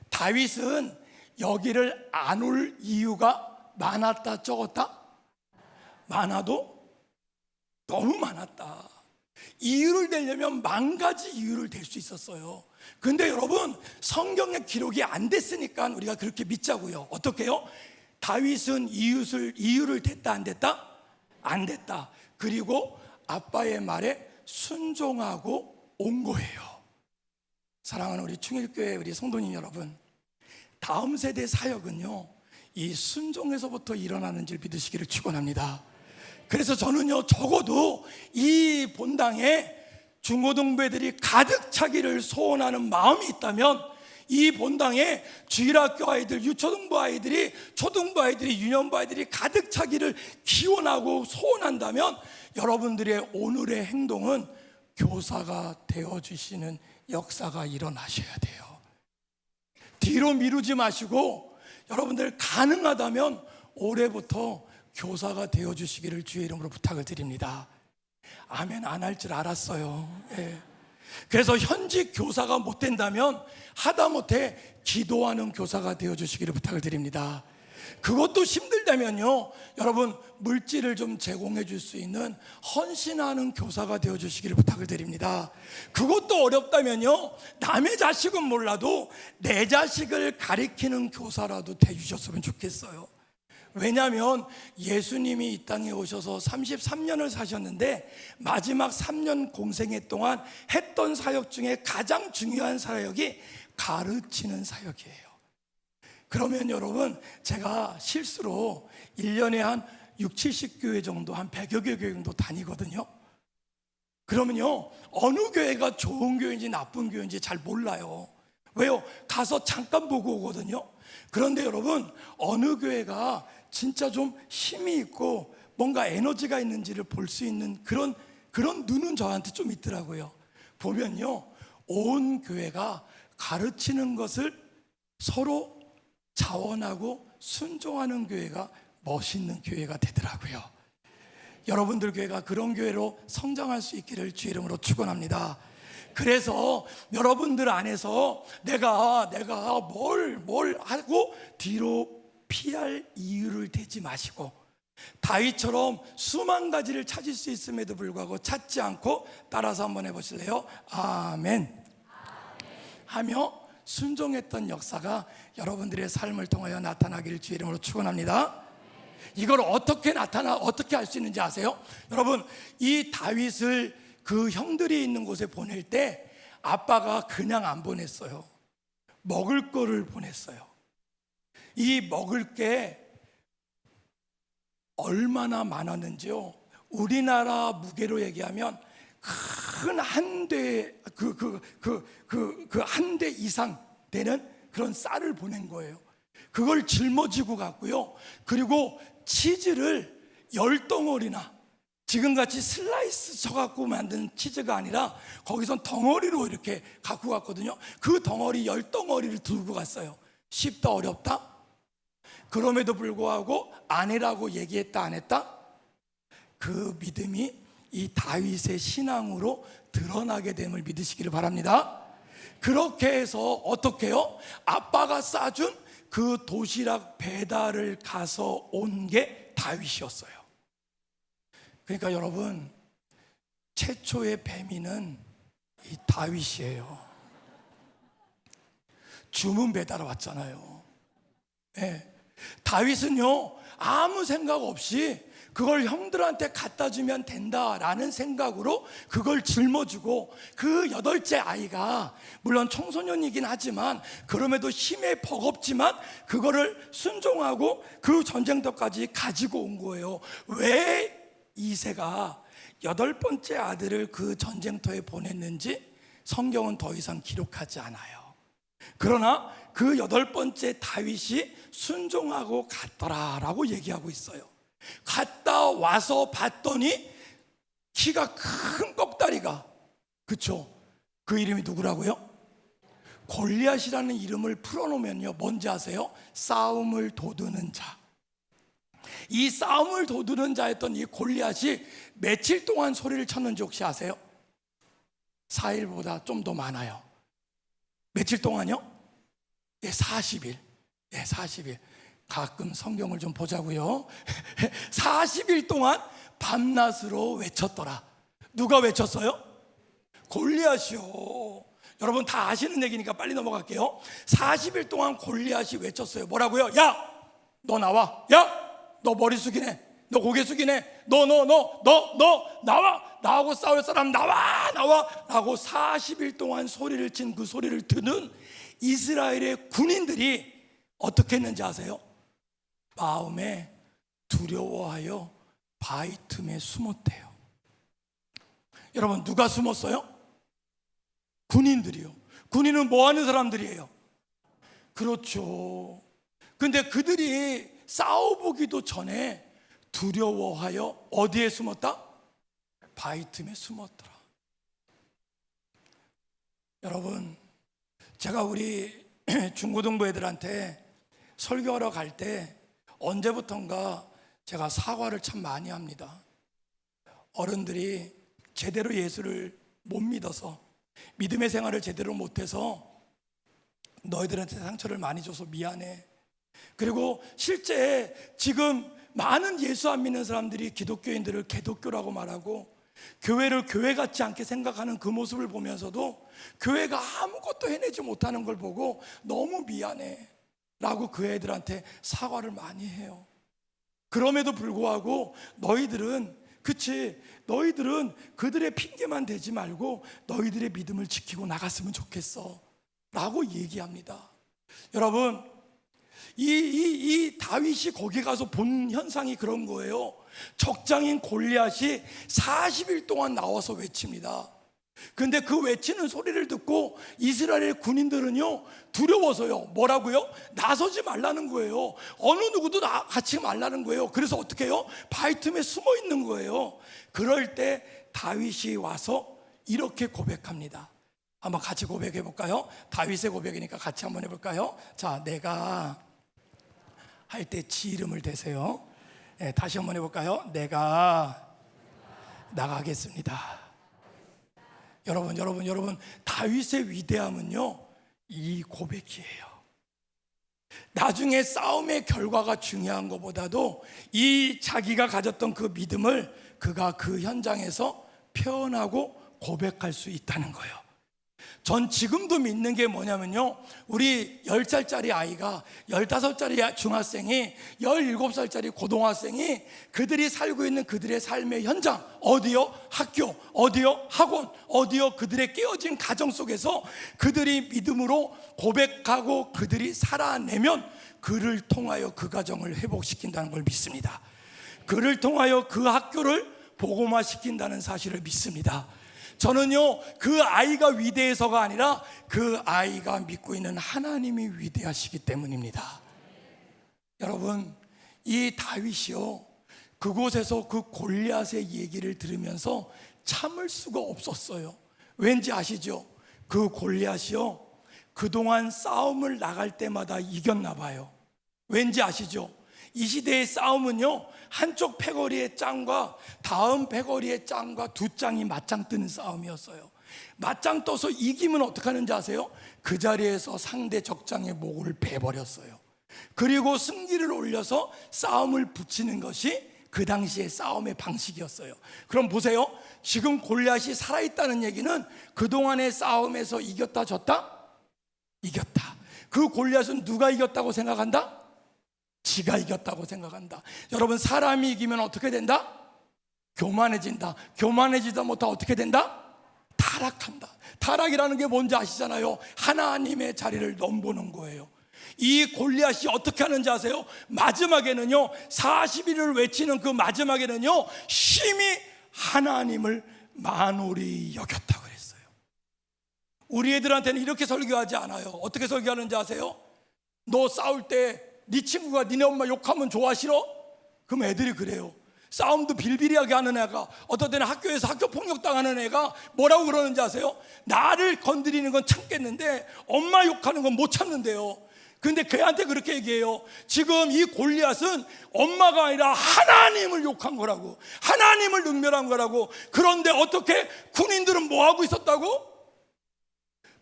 다윗은 여기를 안 올 이유가 많았다 적었다? 많아도 너무 많았다. 이유를 대려면 10,000가지 이유를 댈 수 있었어요. 근데 여러분 성경의 기록이 안 됐으니까 우리가 그렇게 믿자고요. 어떻게 해요? 다윗은 이유를 댔다 안 댔다? 안 댔다. 그리고 아빠의 말에 순종하고 온 거예요. 사랑하는 우리 충일교회 우리 성도님 여러분, 다음 세대 사역은요 이 순종에서부터 일어나는 줄 믿으시기를 축원합니다. 그래서 저는요 적어도 이 본당에 중고등부애들이 가득 차기를 소원하는 마음이 있다면 이 본당에 주일학교 아이들, 유초등부 아이들이, 초등부 아이들이, 유년부 아이들이 가득 차기를 기원하고 소원한다면 여러분들의 오늘의 행동은 교사가 되어주시는 역사가 일어나셔야 돼요. 뒤로 미루지 마시고 여러분들 가능하다면 올해부터 교사가 되어주시기를 주의 이름으로 부탁을 드립니다. 아멘 안 할 줄 알았어요. 예. 그래서 현직 교사가 못 된다면 하다못해 기도하는 교사가 되어주시기를 부탁을 드립니다. 그것도 힘들다면요 여러분 물질을 좀 제공해 줄 수 있는 헌신하는 교사가 되어주시기를 부탁을 드립니다. 그것도 어렵다면요 남의 자식은 몰라도 내 자식을 가리키는 교사라도 되주셨으면 좋겠어요. 왜냐하면 예수님이 이 땅에 오셔서 33년을 사셨는데 마지막 3년 공생애 동안 했던 사역 중에 가장 중요한 사역이 가르치는 사역이에요. 그러면 여러분 제가 실수로 1년에 한 60-70교회 정도 한 100여 개 교회 정도 다니거든요. 그러면요 어느 교회가 좋은 교회인지 나쁜 교회인지 잘 몰라요. 왜요? 가서 잠깐 보고 오거든요. 그런데 여러분 어느 교회가 진짜 좀 힘이 있고 뭔가 에너지가 있는지를 볼 수 있는 그런 눈은 저한테 좀 있더라고요. 보면요 온 교회가 가르치는 것을 서로 자원하고 순종하는 교회가 멋있는 교회가 되더라고요. 여러분들 교회가 그런 교회로 성장할 수 있기를 주의 이름으로 축원합니다. 그래서 여러분들 안에서 내가 뭘 하고 뒤로 피할 이유를 대지 마시고 다윗처럼 수만 가지를 찾을 수 있음에도 불구하고 찾지 않고 따라서 한번 해보실래요? 아멘 하며 순종했던 역사가 여러분들의 삶을 통하여 나타나기를 주의 이름으로 축원합니다. 이걸 어떻게 할 수 있는지 아세요? 여러분 이 다윗을 그 형들이 있는 곳에 보낼 때 아빠가 그냥 안 보냈어요. 먹을 거를 보냈어요. 이 먹을 게 얼마나 많았는지요. 우리나라 무게로 얘기하면 큰 한 대 한 대 이상 되는 그런 쌀을 보낸 거예요. 그걸 짊어지고 갔고요. 그리고 치즈를 10덩어리나 지금같이 슬라이스 쳐갖고 만든 치즈가 아니라 거기선 덩어리로 이렇게 갖고 갔거든요. 그 덩어리 10덩어리를 들고 갔어요. 쉽다 어렵다? 그럼에도 불구하고 아내라고 얘기했다 안 했다? 그 믿음이 이 다윗의 신앙으로 드러나게 됨을 믿으시기를 바랍니다. 그렇게 해서 어떻게 해요? 아빠가 싸준 그 도시락 배달을 가서 온 게 다윗이었어요. 그러니까 여러분 최초의 뱀이는 이 다윗이에요. 주문 배달 왔잖아요. 예. 다윗은요, 아무 생각 없이 그걸 형들한테 갖다 주면 된다라는 생각으로 그걸 짊어지고, 그 여덟째 아이가 물론 청소년이긴 하지만 그럼에도 힘에 버겁지만 그거를 순종하고 그 전쟁터까지 가지고 온 거예요. 왜 이새가 여덟 번째 아들을 그 전쟁터에 보냈는지 성경은 더 이상 기록하지 않아요. 그러나 그 여덟 번째 다윗이 순종하고 갔더라라고 얘기하고 있어요. 갔다 와서 봤더니 키가 큰 꺽다리가, 그쵸? 그 이름이 누구라고요? 골리앗이라는 이름을 풀어놓으면요, 뭔지 아세요? 싸움을 도두는 자. 이 싸움을 도두는 자였던 이 골리앗이 며칠 동안 소리를 쳤는지 혹시 아세요? 4일보다 좀 더 많아요. 며칠 동안요? 예, 40일. 예, 40일. 가끔 성경을 좀 보자고요. 40일 동안 밤낮으로 외쳤더라. 누가 외쳤어요? 골리앗이요. 여러분 다 아시는 얘기니까 빨리 넘어갈게요. 40일 동안 골리앗이 외쳤어요. 뭐라고요? 야, 너 나와. 야, 너 머리 숙이네. 너 고개 숙이네. 너 나와. 나하고 싸울 사람 나와 라고 40일 동안 소리를 친 그 소리를 듣는 이스라엘의 군인들이 어떻게 했는지 아세요? 마음에 두려워하여 바위 틈에 숨었대요. 여러분, 누가 숨었어요? 군인들이요. 군인은 뭐 하는 사람들이에요? 그렇죠. 근데 그들이 싸워보기도 전에 두려워하여 어디에 숨었다? 바위 틈에 숨었더라. 여러분, 제가 우리 중고등부 애들한테 설교하러 갈 때 언제부턴가 제가 사과를 참 많이 합니다. 어른들이 제대로 예수를 못 믿어서, 믿음의 생활을 제대로 못해서 너희들한테 상처를 많이 줘서 미안해. 그리고 실제 지금 많은 예수 안 믿는 사람들이 기독교인들을 개독교라고 말하고 교회를 교회 같지 않게 생각하는 그 모습을 보면서도 교회가 아무것도 해내지 못하는 걸 보고 너무 미안해 라고 그 애들한테 사과를 많이 해요. 그럼에도 불구하고 너희들은 그들의 핑계만 대지 말고 너희들의 믿음을 지키고 나갔으면 좋겠어 라고 얘기합니다. 여러분, 이 다윗이 거기 가서 본 현상이 그런 거예요. 적장인 골리앗이 40일 동안 나와서 외칩니다. 근데 그 외치는 소리를 듣고 이스라엘 군인들은요, 두려워서요, 뭐라고요? 나서지 말라는 거예요. 어느 누구도 같이 말라는 거예요. 그래서 어떻게 해요? 바위 틈에 숨어 있는 거예요. 그럴 때 다윗이 와서 이렇게 고백합니다. 한번 같이 고백해 볼까요? 다윗의 고백이니까 같이 한번 해볼까요? 자, 내가 할 때 지 이름을 대세요. 네, 다시 한번 해볼까요? 내가 나가겠습니다. 여러분, 다윗의 위대함은요, 이 고백이에요. 나중에 싸움의 결과가 중요한 것보다도 이 자기가 가졌던 그 믿음을 그가 그 현장에서 표현하고 고백할 수 있다는 거예요. 전 지금도 믿는 게 뭐냐면요, 우리 10살짜리 아이가, 15살짜리 중학생이, 17살짜리 고등학생이 그들이 살고 있는 그들의 삶의 현장, 어디요? 학교, 어디요? 학원, 어디요? 그들의 깨어진 가정 속에서 그들이 믿음으로 고백하고 그들이 살아내면 그를 통하여 그 가정을 회복시킨다는 걸 믿습니다. 그를 통하여 그 학교를 복음화시킨다는 사실을 믿습니다. 저는요, 그 아이가 위대해서가 아니라 그 아이가 믿고 있는 하나님이 위대하시기 때문입니다. 여러분, 이 다윗이요, 그곳에서 그 골리앗의 얘기를 들으면서 참을 수가 없었어요. 왠지 아시죠? 그 골리앗이요, 그동안 싸움을 나갈 때마다 이겼나 봐요. 왠지 아시죠? 이 시대의 싸움은요, 한쪽 패거리의 짱과 다음 패거리의 짱과 두 짱이 맞짱 뜨는 싸움이었어요. 맞짱 떠서 이기면 어떻게 하는지 아세요? 그 자리에서 상대 적장의 목을 베버렸어요. 그리고 승기를 올려서 싸움을 붙이는 것이 그 당시의 싸움의 방식이었어요. 그럼 보세요. 지금 골리앗이 살아있다는 얘기는 그동안의 싸움에서 이겼다 졌다? 이겼다. 그 골리앗은 누가 이겼다고 생각한다? 지가 이겼다고 생각한다. 여러분, 사람이 이기면 어떻게 된다? 교만해진다. 교만해지다 못하 어떻게 된다? 타락한다. 타락이라는 게 뭔지 아시잖아요. 하나님의 자리를 넘보는 거예요. 이 골리앗이 어떻게 하는지 아세요? 마지막에는요, 40일을 외치는 그 마지막에는요, 심히 하나님을 만홀히 여겼다고 그랬어요. 우리 애들한테는 이렇게 설교하지 않아요. 어떻게 설교하는지 아세요? 너 싸울 때 네 친구가 니네 엄마 욕하면 좋아, 싫어? 그럼 애들이 그래요. 싸움도 빌빌하게 하는 애가, 어떤 때는 학교에서 학교 폭력 당하는 애가 뭐라고 그러는지 아세요? 나를 건드리는 건 참겠는데 엄마 욕하는 건 못 참는데요. 근데 걔한테 그렇게 얘기해요. 지금 이 골리앗은 엄마가 아니라 하나님을 욕한 거라고, 하나님을 능멸한 거라고. 그런데 어떻게 군인들은 뭐 하고 있었다고?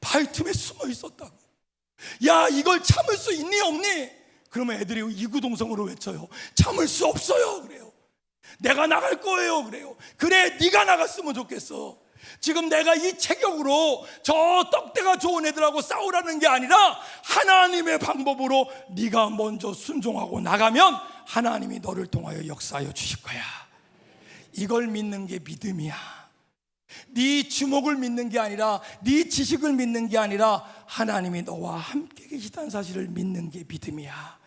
바위 틈에 숨어 있었다고. 야, 이걸 참을 수 있니 없니? 그러면 애들이 이구동성으로 외쳐요. 참을 수 없어요. 그래요. 내가 나갈 거예요. 그래요. 그래, 네가 나갔으면 좋겠어. 지금 내가 이 체격으로 저 떡대가 좋은 애들하고 싸우라는 게 아니라 하나님의 방법으로 네가 먼저 순종하고 나가면 하나님이 너를 통하여 역사하여 주실 거야. 이걸 믿는 게 믿음이야. 네 주먹을 믿는 게 아니라, 네 지식을 믿는 게 아니라 하나님이 너와 함께 계시다는 사실을 믿는 게 믿음이야.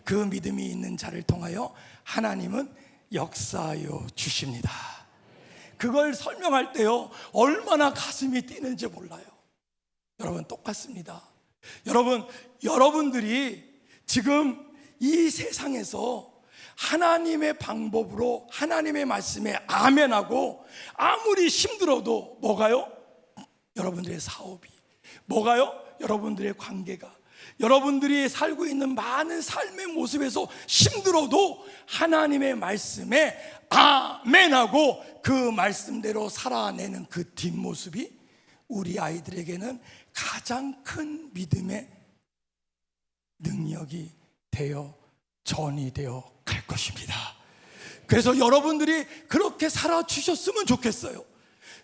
그 믿음이 있는 자를 통하여 하나님은 역사하여 주십니다. 그걸 설명할 때요, 얼마나 가슴이 뛰는지 몰라요. 여러분, 똑같습니다. 여러분들이 지금 이 세상에서 하나님의 방법으로 하나님의 말씀에 아멘하고 아무리 힘들어도 뭐가요? 여러분들의 사업이, 뭐가요? 여러분들의 관계가, 여러분들이 살고 있는 많은 삶의 모습에서 힘들어도 하나님의 말씀에 아멘하고 그 말씀대로 살아내는 그 뒷모습이 우리 아이들에게는 가장 큰 믿음의 능력이 되어 전이 되어 갈 것입니다. 그래서 여러분들이 그렇게 살아주셨으면 좋겠어요.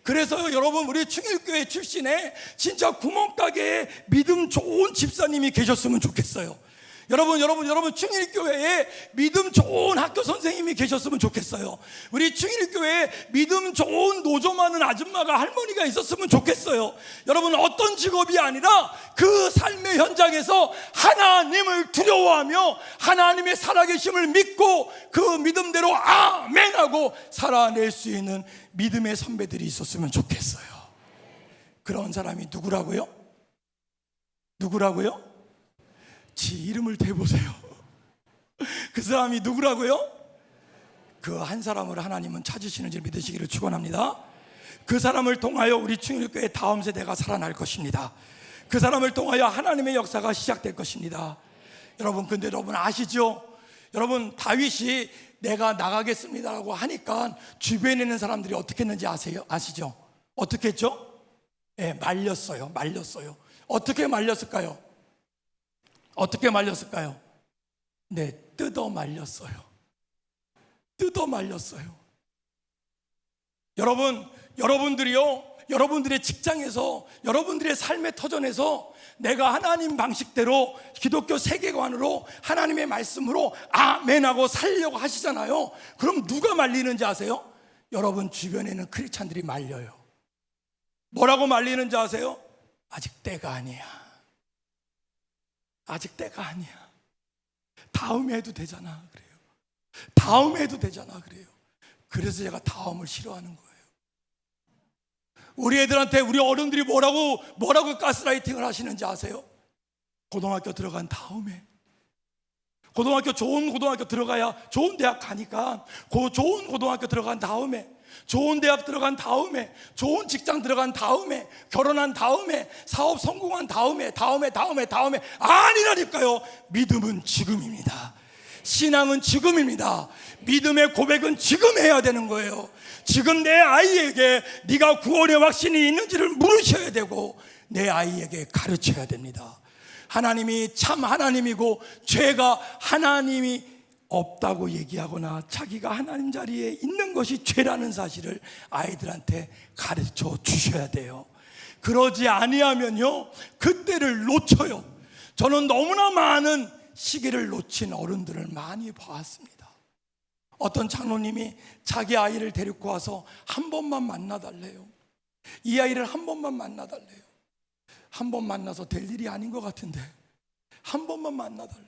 그래서 여러분, 우리 충일교회 출신에 진짜 구멍가게에 믿음 좋은 집사님이 계셨으면 좋겠어요. 여러분 충일교회에 믿음 좋은 학교 선생님이 계셨으면 좋겠어요. 우리 충일교회에 믿음 좋은 노조 많은 아줌마가, 할머니가 있었으면 좋겠어요. 여러분, 어떤 직업이 아니라 그 삶의 현장에서 하나님을 두려워하며 하나님의 살아계심을 믿고 그 믿음대로 아멘하고 살아낼 수 있는 믿음의 선배들이 있었으면 좋겠어요. 그런 사람이 누구라고요? 누구라고요? 지 이름을 대보세요. 그 사람이 누구라고요? 그 한 사람을 하나님은 찾으시는지 믿으시기를 축원합니다. 그 사람을 통하여 우리 충일교회 다음 세대가 살아날 것입니다. 그 사람을 통하여 하나님의 역사가 시작될 것입니다. 여러분, 근데 여러분 아시죠? 여러분, 다윗이 내가 나가겠습니다라고 하니까 주변에 있는 사람들이 어떻게 했는지 아시죠? 어떻게 했죠? 말렸어요. 어떻게 말렸을까요? 네, 뜯어 말렸어요. 여러분들이요, 여러분들의 직장에서, 여러분들의 삶의 터전에서 내가 하나님 방식대로 기독교 세계관으로 하나님의 말씀으로 아멘하고 살려고 하시잖아요. 그럼 누가 말리는지 아세요? 여러분 주변에는 크리스찬들이 말려요. 뭐라고 말리는지 아세요? 아직 때가 아니야. 다음에 해도 되잖아. 그래요. 그래서 제가 다음을 싫어하는 거예요. 우리 애들한테 우리 어른들이 뭐라고 가스라이팅을 하시는지 아세요? 고등학교 들어간 다음에, 좋은 고등학교 들어가야 좋은 대학 가니까 좋은 고등학교 들어간 다음에, 좋은 대학 들어간 다음에, 좋은 직장 들어간 다음에, 결혼한 다음에, 사업 성공한 다음에 아니라니까요. 믿음은 지금입니다. 신앙은 지금입니다. 믿음의 고백은 지금 해야 되는 거예요. 지금 내 아이에게 네가 구원의 확신이 있는지를 물으셔야 되고 내 아이에게 가르쳐야 됩니다. 하나님이 참 하나님이고 죄가 하나님이 없다고 얘기하거나 자기가 하나님 자리에 있는 것이 죄라는 사실을 아이들한테 가르쳐 주셔야 돼요. 그러지 아니하면요, 그때를 놓쳐요. 저는 너무나 많은 시기를 놓친 어른들을 많이 봐왔습니다. 어떤 장로님이 자기 아이를 데리고 와서 한 번만 만나달래요. 이 아이를 한 번만 만나달래요. 한 번 만나서 될 일이 아닌 것 같은데 한 번만 만나달래요.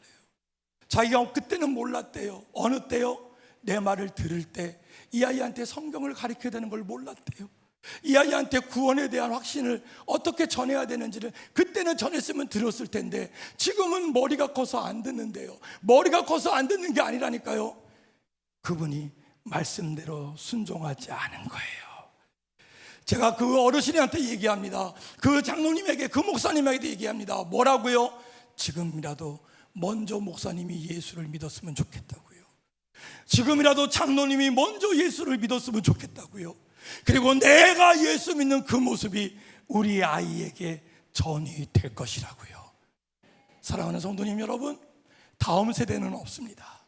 자기가 그때는 몰랐대요. 어느 때요? 내 말을 들을 때 이 아이한테 성경을 가르쳐야 되는 걸 몰랐대요. 이 아이한테 구원에 대한 확신을 어떻게 전해야 되는지를 그때는 전했으면 들었을 텐데 지금은 머리가 커서 안 듣는데요. 머리가 커서 안 듣는 게 아니라니까요. 그분이 말씀대로 순종하지 않은 거예요. 제가 그 어르신한테 얘기합니다. 그 장로님에게, 그 목사님에게도 얘기합니다. 뭐라고요? 지금이라도 먼저 목사님이 예수를 믿었으면 좋겠다고요. 지금이라도 장로님이 먼저 예수를 믿었으면 좋겠다고요. 그리고 내가 예수 믿는 그 모습이 우리 아이에게 전이 될 것이라고요. 사랑하는 성도님 여러분, 다음 세대는 없습니다.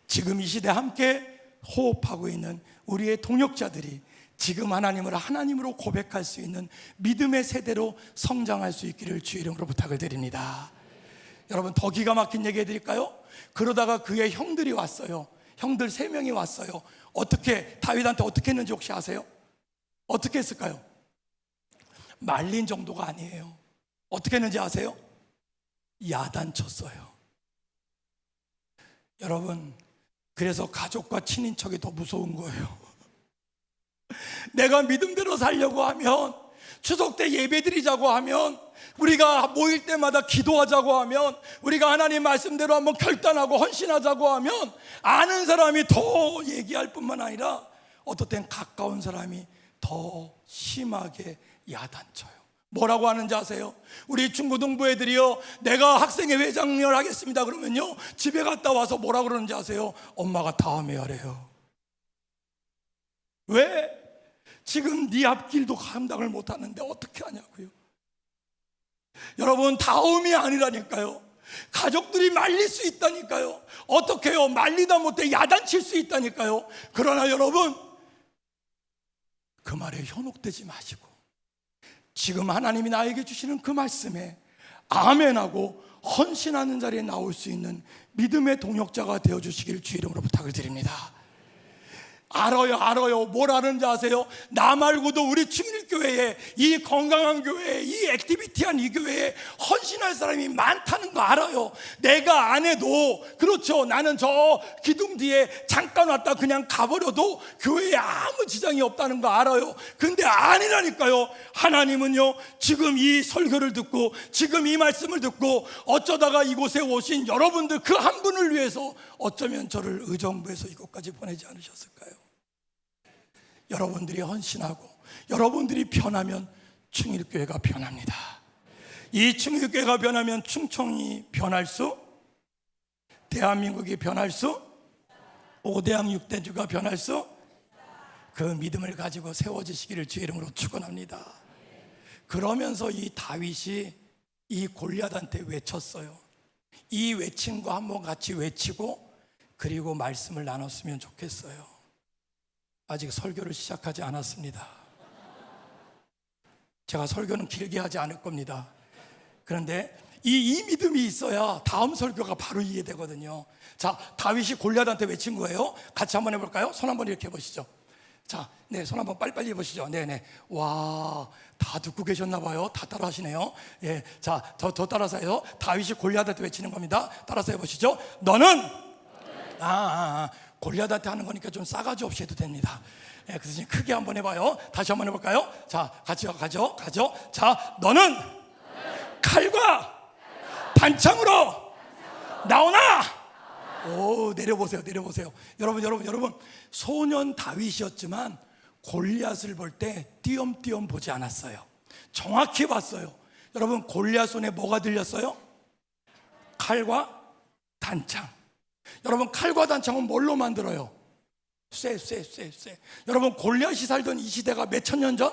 지금 이 시대 함께 호흡하고 있는 우리의 동역자들이 지금 하나님을 하나님으로 고백할 수 있는 믿음의 세대로 성장할 수 있기를 주의 이름으로 부탁을 드립니다. 여러분, 더 기가 막힌 얘기 해드릴까요? 그러다가 그의 형들이 왔어요. 형들 3명이 왔어요. 어떻게, 다윗한테 어떻게 했는지 혹시 아세요? 어떻게 했을까요? 말린 정도가 아니에요. 어떻게 했는지 아세요? 야단쳤어요. 여러분, 그래서 가족과 친인척이 더 무서운 거예요. 내가 믿음대로 살려고 하면, 추석 때 예배 드리자고 하면, 우리가 모일 때마다 기도하자고 하면, 우리가 하나님 말씀대로 한번 결단하고 헌신하자고 하면 아는 사람이 더 얘기할 뿐만 아니라 어떨 땐 가까운 사람이 더 심하게 야단쳐요. 뭐라고 하는지 아세요? 우리 중고등부 애들이요, 내가 학생회 회장을 하겠습니다 그러면요, 집에 갔다 와서 뭐라 그러는지 아세요? 엄마가 다음에 하래요. 왜? 지금 네 앞길도 감당을 못하는데 어떻게 하냐고요. 여러분, 다음이 아니라니까요. 가족들이 말릴 수 있다니까요. 어떻게 해요? 말리다 못해 야단칠 수 있다니까요. 그러나 여러분, 그 말에 현혹되지 마시고 지금 하나님이 나에게 주시는 그 말씀에 아멘하고 헌신하는 자리에 나올 수 있는 믿음의 동역자가 되어주시길 주의 이름으로 부탁을 드립니다. 알아요. 뭘 아는지 아세요? 나 말고도 우리 충일교회에, 이 건강한 교회에, 이 액티비티한 이 교회에 헌신할 사람이 많다는 거 알아요. 내가 안 해도, 그렇죠, 나는 저 기둥 뒤에 잠깐 왔다 그냥 가버려도 교회에 아무 지장이 없다는 거 알아요. 근데 아니라니까요. 하나님은요, 지금 이 설교를 듣고 지금 이 말씀을 듣고 어쩌다가 이곳에 오신 여러분들 그 한 분을 위해서 어쩌면 저를 의정부에서 이곳까지 보내지 않으셨을까요? 여러분들이 헌신하고 여러분들이 변하면 충일교회가 변합니다. 이 충일교회가 변하면 충청이 변할 수, 대한민국이 변할 수, 5대양 6대주가 변할 수, 그 믿음을 가지고 세워지시기를 주의 이름으로 축원합니다. 그러면서 이 다윗이 이 골리앗한테 외쳤어요. 이 외친 거 한번 같이 외치고 그리고 말씀을 나눴으면 좋겠어요. 아직 설교를 시작하지 않았습니다. 제가 설교는 길게 하지 않을 겁니다. 그런데 이 믿음이 있어야 다음 설교가 바로 이해되거든요. 자, 다윗이 골리앗한테 외친 거예요. 같이 한번 해볼까요? 손 한번 이렇게 해보시죠. 자, 네, 손 한번 빨리빨리 해보시죠. 네네. 와, 다 듣고 계셨나 봐요. 다 따라 하시네요. 예, 자, 더 따라서 해요. 다윗이 골리앗한테 외치는 겁니다. 따라서 해보시죠. 너는 골리앗한테 하는 거니까 좀 싸가지 없이 해도 됩니다. 예, 그래서 크게 한번 해봐요. 다시 한번 해볼까요? 자, 가죠. 자, 너는 칼과 단창으로 나오나? 오, 내려보세요. 여러분, 소년 다윗이었지만 골리앗을 볼 때 띄엄띄엄 보지 않았어요. 정확히 봤어요. 여러분, 골리앗 손에 뭐가 들렸어요? 칼과 단창. 여러분, 칼과 단창은 뭘로 만들어요? 쇠. 여러분, 골리앗이 살던 이 시대가 몇천 년 전?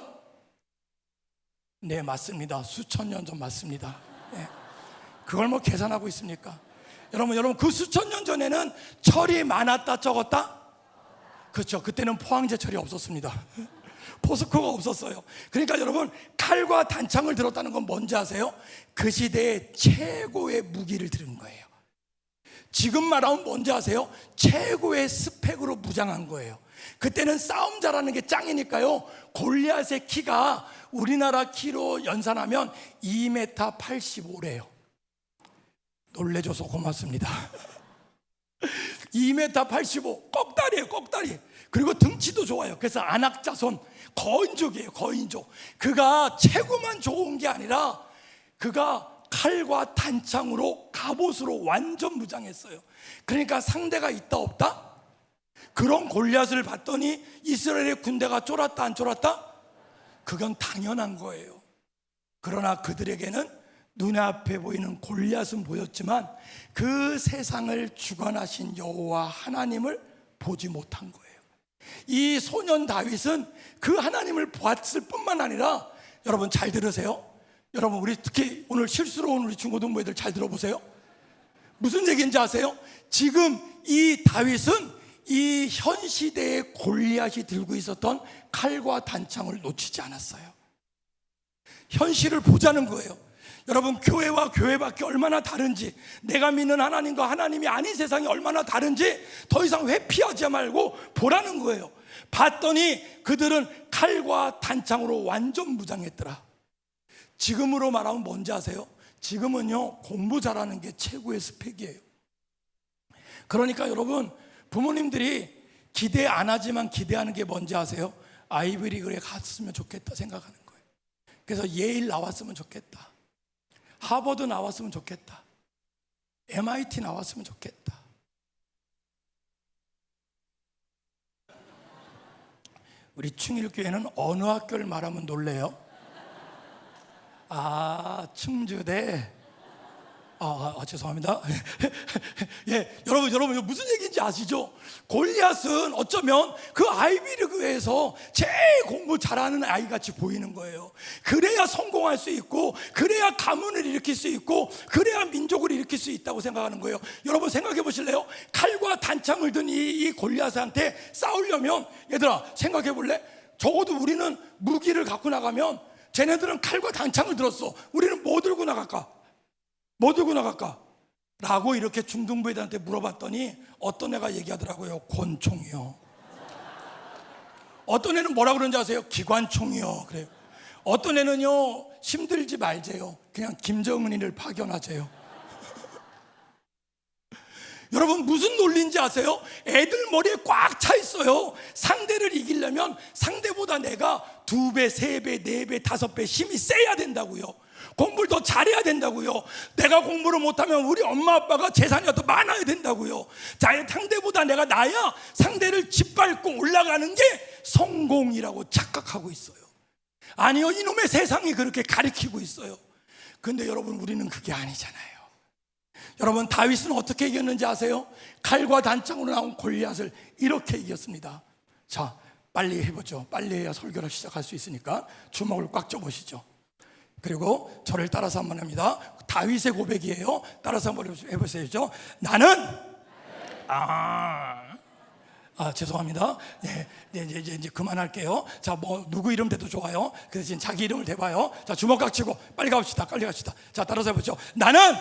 네, 맞습니다. 수천 년 전 맞습니다. 네. 그걸 뭐 계산하고 있습니까? 여러분 그 수천 년 전에는 철이 많았다 적었다? 그렇죠. 그때는 포항제철이 없었습니다. 포스코가 없었어요. 그러니까 여러분, 칼과 단창을 들었다는 건 뭔지 아세요? 그 시대의 최고의 무기를 들은 거예요. 지금 말하면 뭔지 아세요? 최고의 스펙으로 무장한 거예요. 그때는 싸움 잘하는 게 짱이니까요. 골리앗의 키가 우리나라 키로 연산하면 2m 85래요. 놀래줘서 고맙습니다. 2m 85, 꺽다리예요, 꺽다리. 그리고 등치도 좋아요. 그래서 안악자손, 거인족이에요, 거인족. 그가 체구만 좋은 게 아니라 그가 칼과 단창으로 갑옷으로 완전 무장했어요. 그러니까 상대가 있다 없다? 그런 골리앗을 봤더니 이스라엘의 군대가 쫄았다 안 쫄았다? 그건 당연한 거예요. 그러나 그들에게는 눈앞에 보이는 골리앗은 보였지만 그 세상을 주관하신 여호와 하나님을 보지 못한 거예요. 이 소년 다윗은 그 하나님을 봤을 뿐만 아니라, 여러분 잘 들으세요. 여러분, 우리 특히 오늘 실수로 온 우리 중고등부 애들 잘 들어보세요. 무슨 얘기인지 아세요? 지금 이 다윗은 이 현 시대의 골리앗이 들고 있었던 칼과 단창을 놓치지 않았어요. 현실을 보자는 거예요. 여러분, 교회와 교회 밖에 얼마나 다른지, 내가 믿는 하나님과 하나님이 아닌 세상이 얼마나 다른지 더 이상 회피하지 말고 보라는 거예요. 봤더니 그들은 칼과 단창으로 완전 무장했더라. 지금으로 말하면 뭔지 아세요? 지금은요, 공부 잘하는 게 최고의 스펙이에요. 그러니까 여러분, 부모님들이 기대 안 하지만 기대하는 게 뭔지 아세요? 아이비리그에 갔으면 좋겠다 생각하는 거예요. 그래서 예일 나왔으면 좋겠다, 하버드 나왔으면 좋겠다, MIT 나왔으면 좋겠다. 우리 충일교회는 어느 학교를 말하면 놀래요? 충주대. 죄송합니다. 예, 여러분 무슨 얘기인지 아시죠? 골리앗은 어쩌면 그 아이비리그에서 제일 공부 잘하는 아이같이 보이는 거예요. 그래야 성공할 수 있고, 그래야 가문을 일으킬 수 있고, 그래야 민족을 일으킬 수 있다고 생각하는 거예요. 여러분 생각해 보실래요? 칼과 단창을 든 이 골리앗한테 싸우려면, 얘들아 생각해 볼래? 적어도 우리는 무기를 갖고 나가면, 쟤네들은 칼과 단창을 들었어. 우리는 뭐 들고 나갈까? 뭐 들고 나갈까? 라고 이렇게 중등부 애들한테 물어봤더니 어떤 애가 얘기하더라고요. 권총이요. 어떤 애는 뭐라 그러는지 아세요? 기관총이요. 그래요. 어떤 애는요, 힘들지 말재요. 그냥 김정은이를 파견하재요. 여러분 무슨 논리인지 아세요? 애들 머리에 꽉 차 있어요. 상대를 이기려면 상대보다 내가 2배, 3배, 4배, 5배 힘이 세야 된다고요. 공부를 더 잘해야 된다고요. 내가 공부를 못하면 우리 엄마 아빠가 재산이 더 많아야 된다고요. 상대보다 내가 나야 상대를 짓밟고 올라가는 게 성공이라고 착각하고 있어요. 아니요, 이놈의 세상이 그렇게 가르치고 있어요. 근데 여러분, 우리는 그게 아니잖아요. 여러분, 다윗은 어떻게 이겼는지 아세요? 칼과 단창으로 나온 골리앗을 이렇게 이겼습니다. 자, 빨리 해보죠. 빨리 해야 설교를 시작할 수 있으니까 주먹을 꽉 쥐어보시죠. 그리고 저를 따라서 한번 합니다. 다윗의 고백이에요. 따라서 한번 해보세요. 나는 죄송합니다. 이제 그만할게요. 자, 누구 이름 대도 좋아요. 그 대신 자기 이름을 대봐요. 자, 주먹 꽉 쥐고 빨리 갑시다. 자, 따라서 해보죠. 나는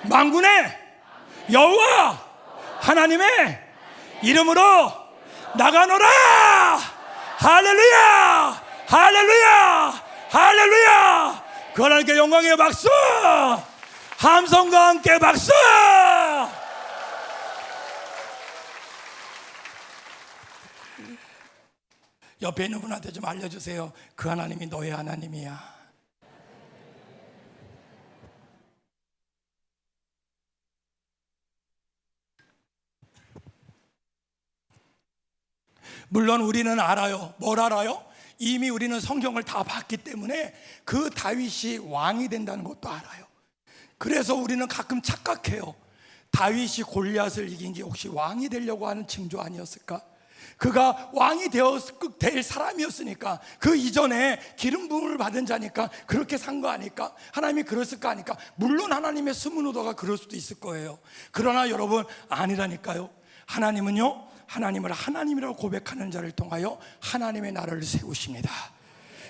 만군의 여호와 하나님의 이름으로 나가노라. 할렐루야, 할렐루야, 할렐루야. 그 하나님께 영광의 박수, 함성과 함께 박수. 옆에 있는 분한테 좀 알려주세요. 그 하나님이 너의 하나님이야. 물론 우리는 알아요. 뭘 알아요? 이미 우리는 성경을 다 봤기 때문에 그 다윗이 왕이 된다는 것도 알아요. 그래서 우리는 가끔 착각해요. 다윗이 골리앗을 이긴 게 혹시 왕이 되려고 하는 징조 아니었을까? 그가 왕이 될 사람이었으니까, 그 이전에 기름 부음을 받은 자니까 그렇게 산 거 아닐까? 하나님이 그랬을 거 아닐까? 물론 하나님의 숨은 의도가 그럴 수도 있을 거예요. 그러나 여러분, 아니라니까요. 하나님은요, 하나님을 하나님이라고 고백하는 자를 통하여 하나님의 나라를 세우십니다.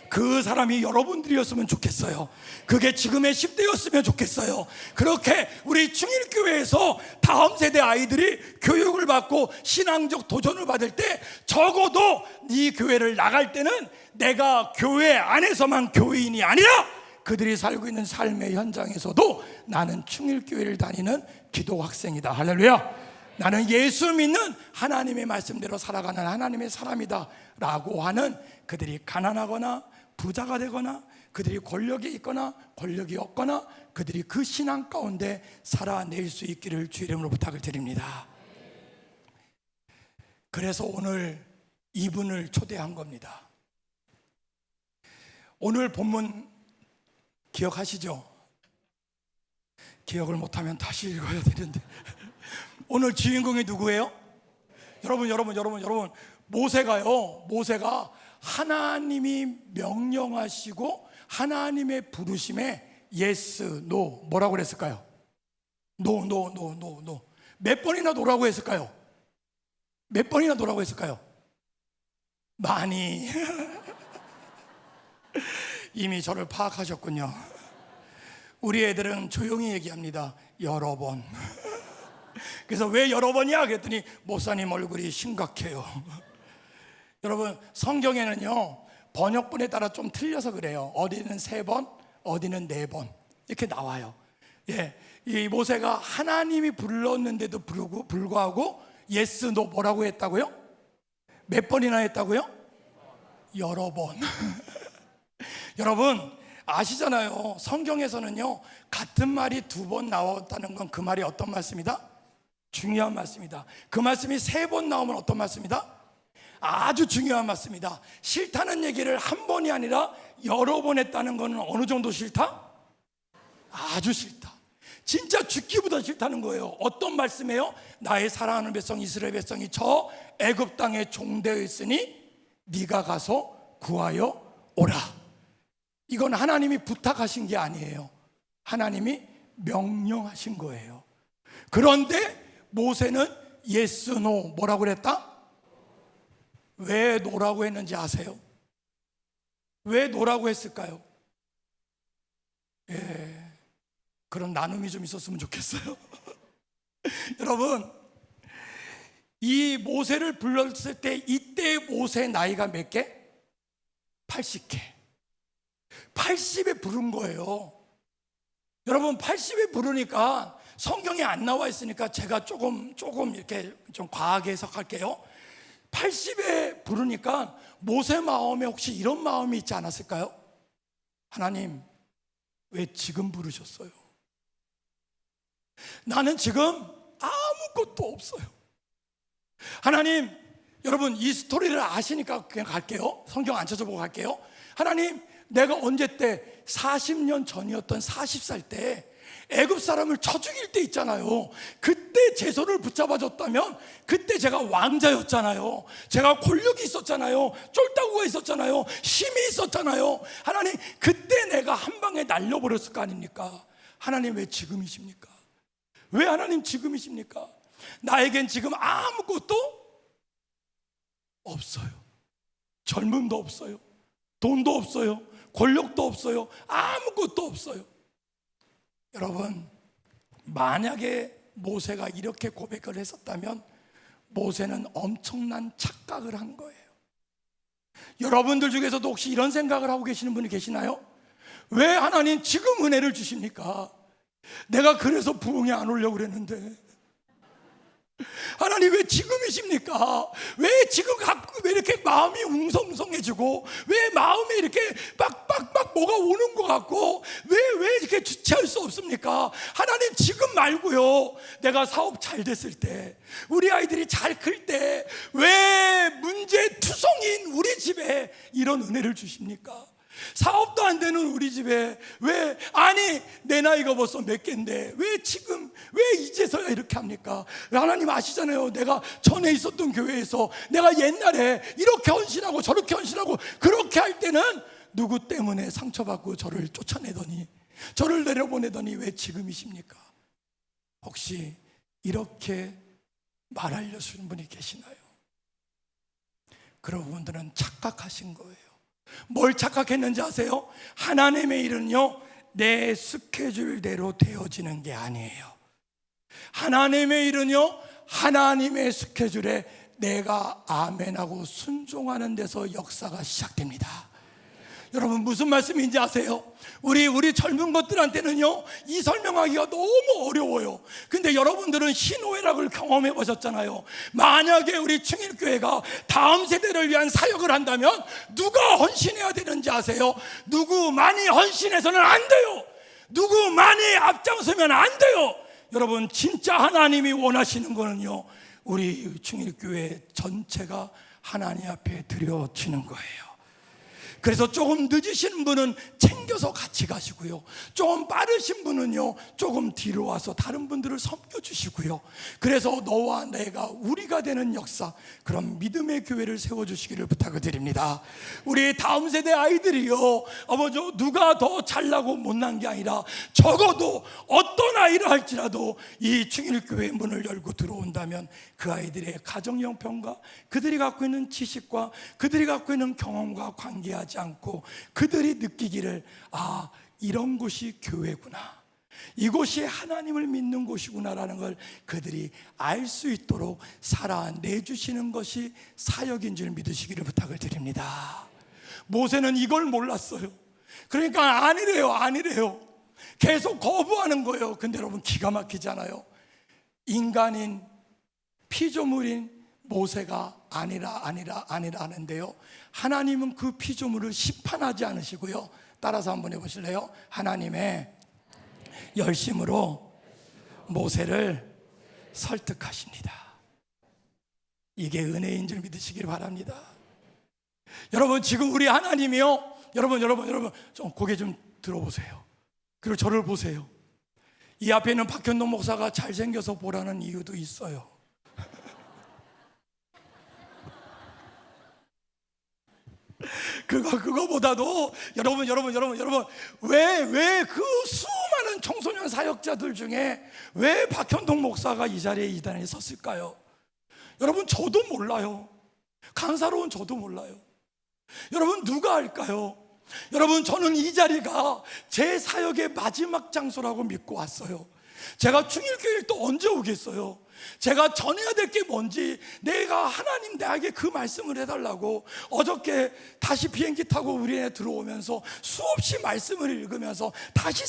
그 사람이 여러분들이었으면 좋겠어요. 그게 지금의 10대였으면 좋겠어요. 그렇게 우리 충일교회에서 다음 세대 아이들이 교육을 받고 신앙적 도전을 받을 때, 적어도 이 교회를 나갈 때는 내가 교회 안에서만 교회인이 아니라 그들이 살고 있는 삶의 현장에서도 나는 충일교회를 다니는 기도 학생이다. 할렐루야. 나는 예수 믿는 하나님의 말씀대로 살아가는 하나님의 사람이다 라고 하는, 그들이 가난하거나 부자가 되거나 그들이 권력이 있거나 권력이 없거나 그들이 그 신앙 가운데 살아낼 수 있기를 주 이름으로 부탁을 드립니다. 그래서 오늘 이분을 초대한 겁니다. 오늘 본문 기억하시죠? 기억을 못하면 다시 읽어야 되는데 오늘 주인공이 누구예요? 여러분, 모세가 하나님이 명령하시고 하나님의 부르심에 yes, no 뭐라고 그랬을까요? no. 몇 번이나 노라고 했을까요? 몇 번이나 노라고 했을까요? 많이. 이미 저를 파악하셨군요. 우리 애들은 조용히 얘기합니다. 여러 번. 그래서 왜 여러 번이야? 그랬더니 목사님 얼굴이 심각해요. 여러분, 성경에는요 번역본에 따라 좀 틀려서 그래요. 어디는 3번, 어디는 4번 이렇게 나와요. 이 모세가 하나님이 불렀는데도 불구하고 예스, 노 뭐라고 했다고요? 몇 번이나 했다고요? 여러 번. 여러분 아시잖아요. 성경에서는요 같은 말이 2번 나왔다는 건 그 말이 어떤 말씀이다? 중요한 말씀이다. 그 말씀이 3번 나오면 어떤 말씀이다? 아주 중요한 말씀이다. 싫다는 얘기를 한 번이 아니라 여러 번 했다는 것은 어느 정도 싫다? 아주 싫다. 진짜 죽기보다 싫다는 거예요. 어떤 말씀이에요? 나의 사랑하는 백성 이스라엘 백성이 저 애굽 땅에 종되어 있으니 네가 가서 구하여 오라. 이건 하나님이 부탁하신 게 아니에요. 하나님이 명령하신 거예요. 그런데 모세는 예스, 노 뭐라고 그랬다? 왜 노라고 했는지 아세요? 왜 노라고 했을까요? 그런 나눔이 좀 있었으면 좋겠어요. 여러분, 이 모세를 불렀을 때 이때 모세 나이가 몇 개? 80개. 80에 부른 거예요. 여러분 80에 부르니까 성경에 안 나와 있으니까 제가 조금 이렇게 좀 과하게 해석할게요. 80에 부르니까 모세 마음에 혹시 이런 마음이 있지 않았을까요? 하나님 왜 지금 부르셨어요? 나는 지금 아무것도 없어요. 하나님, 여러분 이 스토리를 아시니까 그냥 갈게요. 성경 안 찾아보고 갈게요. 하나님, 내가 언제 때 40년 전이었던 40살 때 애굽 사람을 쳐 죽일 때 있잖아요. 그때 제 손을 붙잡아 줬다면 그때 제가 왕자였잖아요. 제가 권력이 있었잖아요. 쫄따구가 있었잖아요. 힘이 있었잖아요. 하나님, 그때 내가 한 방에 날려버렸을 거 아닙니까? 하나님 왜 지금이십니까? 왜 하나님 지금이십니까? 나에겐 지금 아무것도 없어요. 젊음도 없어요. 돈도 없어요. 권력도 없어요. 아무것도 없어요. 여러분, 만약에 모세가 이렇게 고백을 했었다면 모세는 엄청난 착각을 한 거예요. 여러분들 중에서도 혹시 이런 생각을 하고 계시는 분이 계시나요? 왜 하나님 지금 은혜를 주십니까? 내가 그래서 부흥에 안 오려고 그랬는데 하나님 왜 지금이십니까? 왜 지금 왜 이렇게 마음이 웅성웅성해지고 왜 마음에 이렇게 빡빡빡 뭐가 오는 것 같고 왜 이렇게 주체할 수 없습니까? 하나님 지금 말고요. 내가 사업 잘 됐을 때, 우리 아이들이 잘 클 때 왜 문제투성인 우리 집에 이런 은혜를 주십니까? 사업도 안 되는 우리 집에 왜, 아니 내 나이가 벌써 몇 갠데 왜 지금 왜 이제서야 이렇게 합니까? 하나님 아시잖아요. 내가 전에 있었던 교회에서 내가 옛날에 이렇게 헌신하고 저렇게 헌신하고 그렇게 할 때는 누구 때문에 상처받고 저를 쫓아내더니, 저를 내려보내더니 왜 지금이십니까? 혹시 이렇게 말하려시는 분이 계시나요? 그런 분들은 착각하신 거예요. 뭘 착각했는지 아세요? 하나님의 일은요, 내 스케줄대로 되어지는 게 아니에요. 하나님의 일은요, 하나님의 스케줄에 내가 아멘하고 순종하는 데서 역사가 시작됩니다. 여러분 무슨 말씀인지 아세요? 우리 젊은 것들한테는요, 이 설명하기가 너무 어려워요. 근데 여러분들은 희노애락을 경험해 보셨잖아요. 만약에 우리 충일교회가 다음 세대를 위한 사역을 한다면 누가 헌신해야 되는지 아세요? 누구 많이 헌신해서는 안 돼요. 누구 많이 앞장서면 안 돼요. 여러분 진짜 하나님이 원하시는 거는요, 우리 충일교회 전체가 하나님 앞에 드려지는 거예요. 그래서 조금 늦으신 분은 챙겨서 같이 가시고요, 조금 빠르신 분은요 조금 뒤로 와서 다른 분들을 섬겨주시고요, 그래서 너와 내가 우리가 되는 역사, 그런 믿음의 교회를 세워주시기를 부탁을 드립니다. 우리 다음 세대 아이들이요, 누가 더 잘나고 못난 게 아니라 적어도 어떤 아이를 할지라도 이 충일교회 문을 열고 들어온다면 그 아이들의 가정 형편과 그들이 갖고 있는 지식과 그들이 갖고 있는 경험과 관계하지 않고 그들이 느끼기를, 아, 이런 곳이 교회구나, 이곳이 하나님을 믿는 곳이구나라는 걸 그들이 알 수 있도록 살아내주시는 것이 사역인 줄 믿으시기를 부탁을 드립니다. 모세는 이걸 몰랐어요. 그러니까 아니래요. 계속 거부하는 거예요. 근데 여러분 기가 막히잖아요. 인간인 피조물인 모세가 아니라 하는데요, 하나님은 그 피조물을 심판하지 않으시고요, 따라서 한번 해보실래요? 하나님의 열심으로 모세를 설득하십니다. 이게 은혜인 줄 믿으시길 바랍니다. 여러분 지금 우리 하나님이요, 여러분 좀 고개 좀 들어보세요. 그리고 저를 보세요. 이 앞에 있는 박현동 목사가 잘생겨서 보라는 이유도 있어요. 그거보다도 여러분 왜 그 수많은 청소년 사역자들 중에 왜 박현동 목사가 이 자리에 이 단에 섰을까요? 여러분 저도 몰라요. 간사로운 저도 몰라요. 여러분 누가 알까요? 여러분 저는 이 자리가 제 사역의 마지막 장소라고 믿고 왔어요. 제가 충일교회를 또 언제 오겠어요? 제가 전해야 될 게 뭔지, 내가 하나님 나에게 그 말씀을 해달라고 어저께 다시 비행기 타고 우리에 들어오면서 수없이 말씀을 읽으면서 다시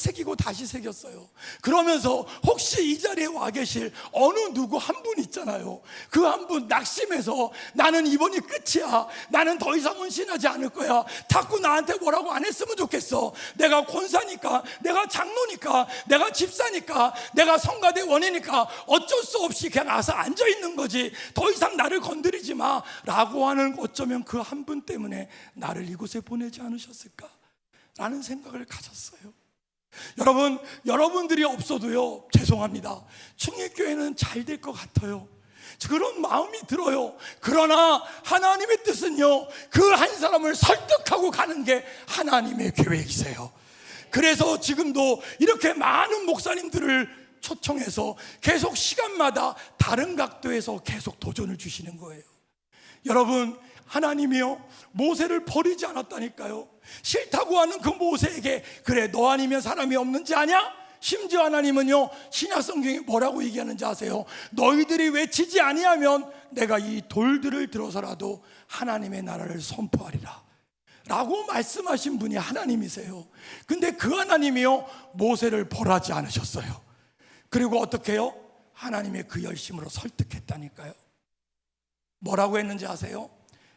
새겼어요. 그러면서 혹시 이 자리에 와 계실 어느 누구 한 분 있잖아요. 그 한 분 낙심해서 나는 이번이 끝이야, 나는 더 이상 헌신하지 않을 거야, 자꾸 나한테 뭐라고 안 했으면 좋겠어, 내가 권사니까, 내가 장로니까, 내가 집사니까, 내가 성가대원이니까 어쩔 수 없이 그냥 와서 앉아있는 거지, 더 이상 나를 건드리지 마 라고 하는, 어쩌면 그 한 분 때문에 나를 이곳에 보내지 않으셨을까 라는 생각을 가졌어요. 여러분들이 없어도요, 죄송합니다, 충일교회는 잘 될 것 같아요. 그런 마음이 들어요. 그러나 하나님의 뜻은요, 그 한 사람을 설득하고 가는 게 하나님의 계획이세요. 그래서 지금도 이렇게 많은 목사님들을 초청해서 계속 시간마다 다른 각도에서 계속 도전을 주시는 거예요. 여러분 하나님이요, 모세를 버리지 않았다니까요. 싫다고 하는 그 모세에게, 그래 너 아니면 사람이 없는지 아냐? 심지어 하나님은요, 신약 성경에 뭐라고 얘기하는지 아세요? 너희들이 외치지 아니하면 내가 이 돌들을 들어서라도 하나님의 나라를 선포하리라 라고 말씀하신 분이 하나님이세요. 근데 그 하나님이요, 모세를 벌하지 않으셨어요. 그리고 어떻게 해요? 하나님의 그 열심으로 설득했다니까요. 뭐라고 했는지 아세요?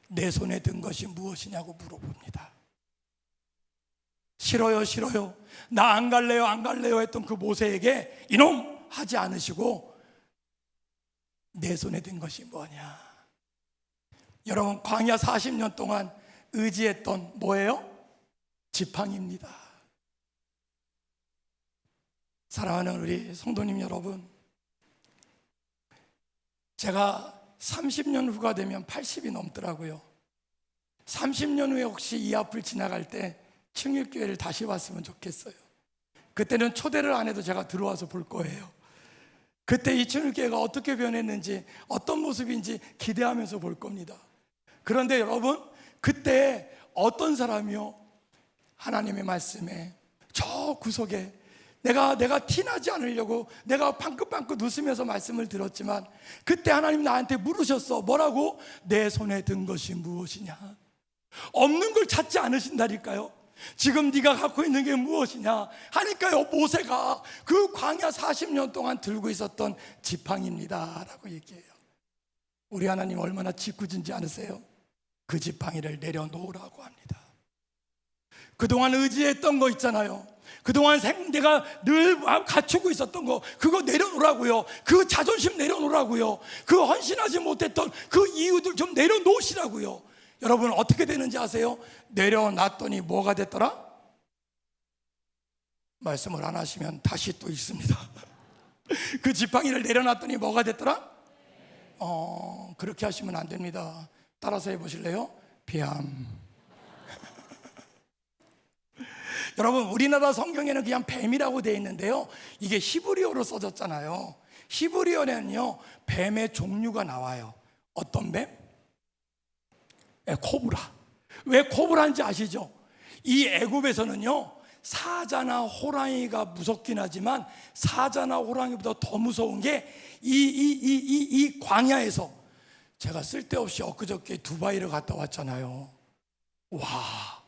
내 손에 든 것이 무엇이냐고 물어봅니다. 싫어요 나 안 갈래요 했던 그 모세에게 이놈 하지 않으시고 내 손에 든 것이 뭐냐. 여러분 광야 40년 동안 의지했던 뭐예요? 지팡이입니다. 사랑하는 우리 성도님 여러분, 제가 30년 후가 되면 80이 넘더라고요. 30년 후에 혹시 이 앞을 지나갈 때 충일교회를 다시 왔으면 좋겠어요. 그때는 초대를 안 해도 제가 들어와서 볼 거예요. 그때 이 충일교회가 어떻게 변했는지, 어떤 모습인지 기대하면서 볼 겁니다. 그런데 여러분, 그때 어떤 사람이요, 하나님의 말씀에 저 구석에 내가 티나지 않으려고 내가 방긋방긋 웃으면서 말씀을 들었지만, 그때 하나님 나한테 물으셨어. 뭐라고? 내 손에 든 것이 무엇이냐? 없는 걸 찾지 않으신다니까요. 지금 네가 갖고 있는 게 무엇이냐 하니까요, 모세가 그 광야 40년 동안 들고 있었던 지팡이입니다 라고 얘기해요. 우리 하나님 얼마나 짓궂은지 아세요? 그 지팡이를 내려놓으라고 합니다. 그동안 의지했던 거 있잖아요. 그동안 내가 늘 갖추고 있었던 거, 그거 내려놓으라고요. 그 자존심 내려놓으라고요. 그 헌신하지 못했던 그 이유들 좀 내려놓으시라고요. 여러분, 어떻게 되는지 아세요? 내려놨더니 뭐가 됐더라? 말씀을 안 하시면 다시 또 있습니다. 그 지팡이를 내려놨더니 뭐가 됐더라? 그렇게 하시면 안 됩니다. 따라서 해보실래요? 뱀. 여러분, 우리나라 성경에는 그냥 뱀이라고 되어 있는데요, 이게 히브리어로 써졌잖아요. 히브리어에는요, 뱀의 종류가 나와요. 어떤 뱀? 코브라. 왜 코브라인지 아시죠? 이 애굽에서는요, 사자나 호랑이가 무섭긴 하지만 사자나 호랑이보다 더 무서운 게 이 광야에서, 제가 쓸데없이 엊그저께 두바이를 갔다 왔잖아요. 와,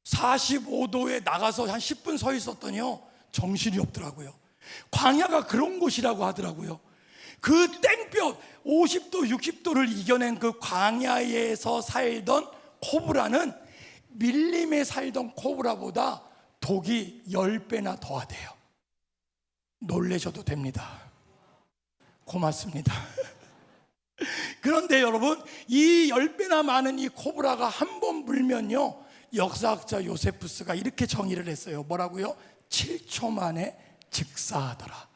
45도에 나가서 한 10분 서 있었더니요, 정신이 없더라고요. 광야가 그런 곳이라고 하더라고요. 그 땡볕 50도 60도를 이겨낸 그 광야에서 살던 코브라는 밀림에 살던 코브라보다 독이 10배나 더하대요. 놀라셔도 됩니다. 고맙습니다. 그런데 여러분, 이 10배나 많은 이 코브라가 한 번 물면요, 역사학자 요세푸스가 이렇게 정의를 했어요. 뭐라고요? 7초 만에 즉사하더라.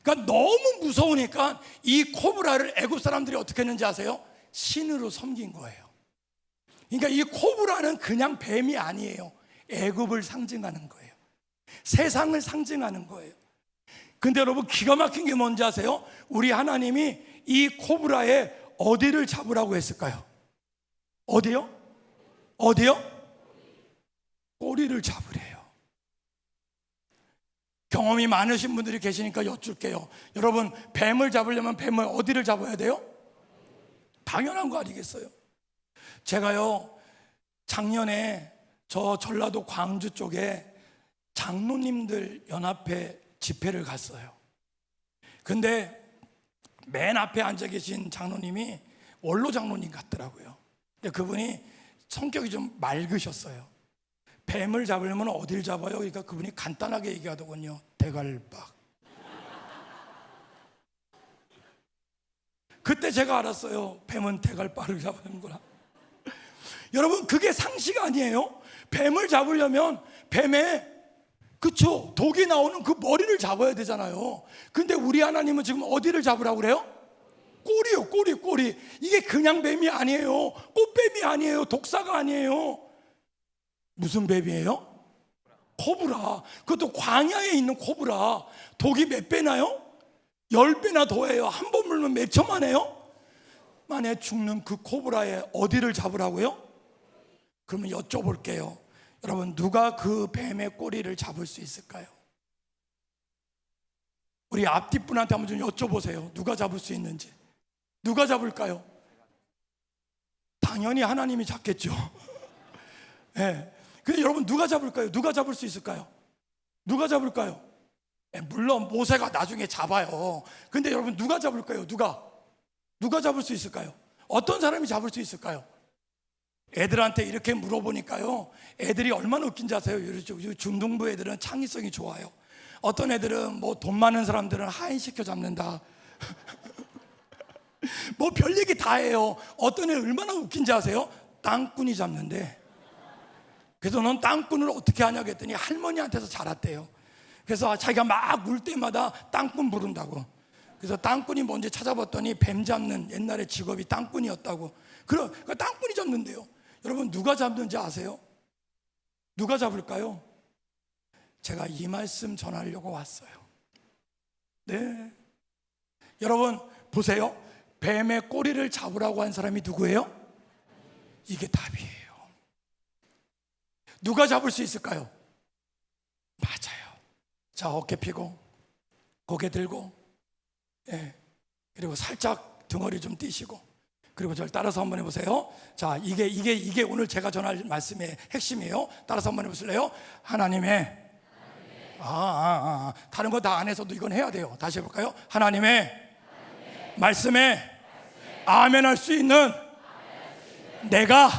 그러니까 너무 무서우니까 이 코브라를 애굽 사람들이 어떻게 했는지 아세요? 신으로 섬긴 거예요. 그러니까 이 코브라는 그냥 뱀이 아니에요. 애굽을 상징하는 거예요. 세상을 상징하는 거예요. 근데 여러분, 기가 막힌 게 뭔지 아세요? 우리 하나님이 이 코브라의 어디를 잡으라고 했을까요? 어디요? 꼬리를 잡으래요. 경험이 많으신 분들이 계시니까 여쭐게요. 여러분, 뱀을 잡으려면 뱀을 어디를 잡아야 돼요? 당연한 거 아니겠어요? 제가요, 작년에 저 전라도 광주 쪽에 장로님들 연합회 집회를 갔어요. 근데 맨 앞에 앉아 계신 장로님이 원로 장로님 같더라고요. 근데 그분이 성격이 좀 맑으셨어요. 뱀을 잡으려면 어딜 잡아요? 그러니까 그분이 간단하게 얘기하더군요. 대갈박. 그때 제가 알았어요. 뱀은 대갈박을 잡아야 하는구나. 여러분, 그게 상식 아니에요? 뱀을 잡으려면 뱀의, 그쵸, 독이 나오는 그 머리를 잡아야 되잖아요. 근데 우리 하나님은 지금 어디를 잡으라고 그래요? 꼬리요, 꼬리. 이게 그냥 뱀이 아니에요. 꽃뱀이 아니에요. 독사가 아니에요. 무슨 뱀이에요? 코브라. 그것도 광야에 있는 코브라. 독이 몇 배나요? 10배나 더해요. 한 번 물면 몇 초만 해요? 만에 죽는 그 코브라의 어디를 잡으라고요? 그러면 여쭤볼게요. 여러분, 누가 그 뱀의 꼬리를 잡을 수 있을까요? 우리 앞뒷분한테 한번 좀 여쭤보세요. 누가 잡을 수 있는지. 누가 잡을까요? 당연히 하나님이 잡겠죠. 네. 근데 여러분, 누가 잡을까요? 누가 잡을 수 있을까요? 누가 잡을까요? 네, 물론 모세가 나중에 잡아요. 근데 여러분, 누가 잡을까요? 누가 잡을 수 있을까요? 어떤 사람이 잡을 수 있을까요? 애들한테 이렇게 물어보니까요, 애들이 얼마나 웃긴지 아세요? 중등부 애들은 창의성이 좋아요. 어떤 애들은 뭐 돈 많은 사람들은 하인시켜 잡는다. 뭐 별 얘기 다 해요. 어떤 애 얼마나 웃긴지 아세요? 땅꾼이 잡는데, 그래서 넌 땅꾼을 어떻게 하냐고 했더니 할머니한테서 자랐대요. 그래서 자기가 막 울 때마다 땅꾼 부른다고. 그래서 땅꾼이 뭔지 찾아봤더니 뱀 잡는 옛날에 직업이 땅꾼이었다고. 그러니까 땅꾼이 잡는데요. 여러분, 누가 잡는지 아세요? 누가 잡을까요? 제가 이 말씀 전하려고 왔어요. 네, 여러분 보세요. 뱀의 꼬리를 잡으라고 한 사람이 누구예요? 이게 답이에요. 누가 잡을 수 있을까요? 맞아요. 자, 어깨 펴고 고개 들고, 예, 그리고 살짝 등허리 좀 띄시고, 그리고 저를 따라서 한번 해보세요. 자, 이게 오늘 제가 전할 말씀의 핵심이에요. 따라서 한번 해보실래요? 하나님의 다른 거 다 안 해서도 이건 해야 돼요. 다시 해볼까요? 하나님의 말씀에 아멘 할 수 있는 내가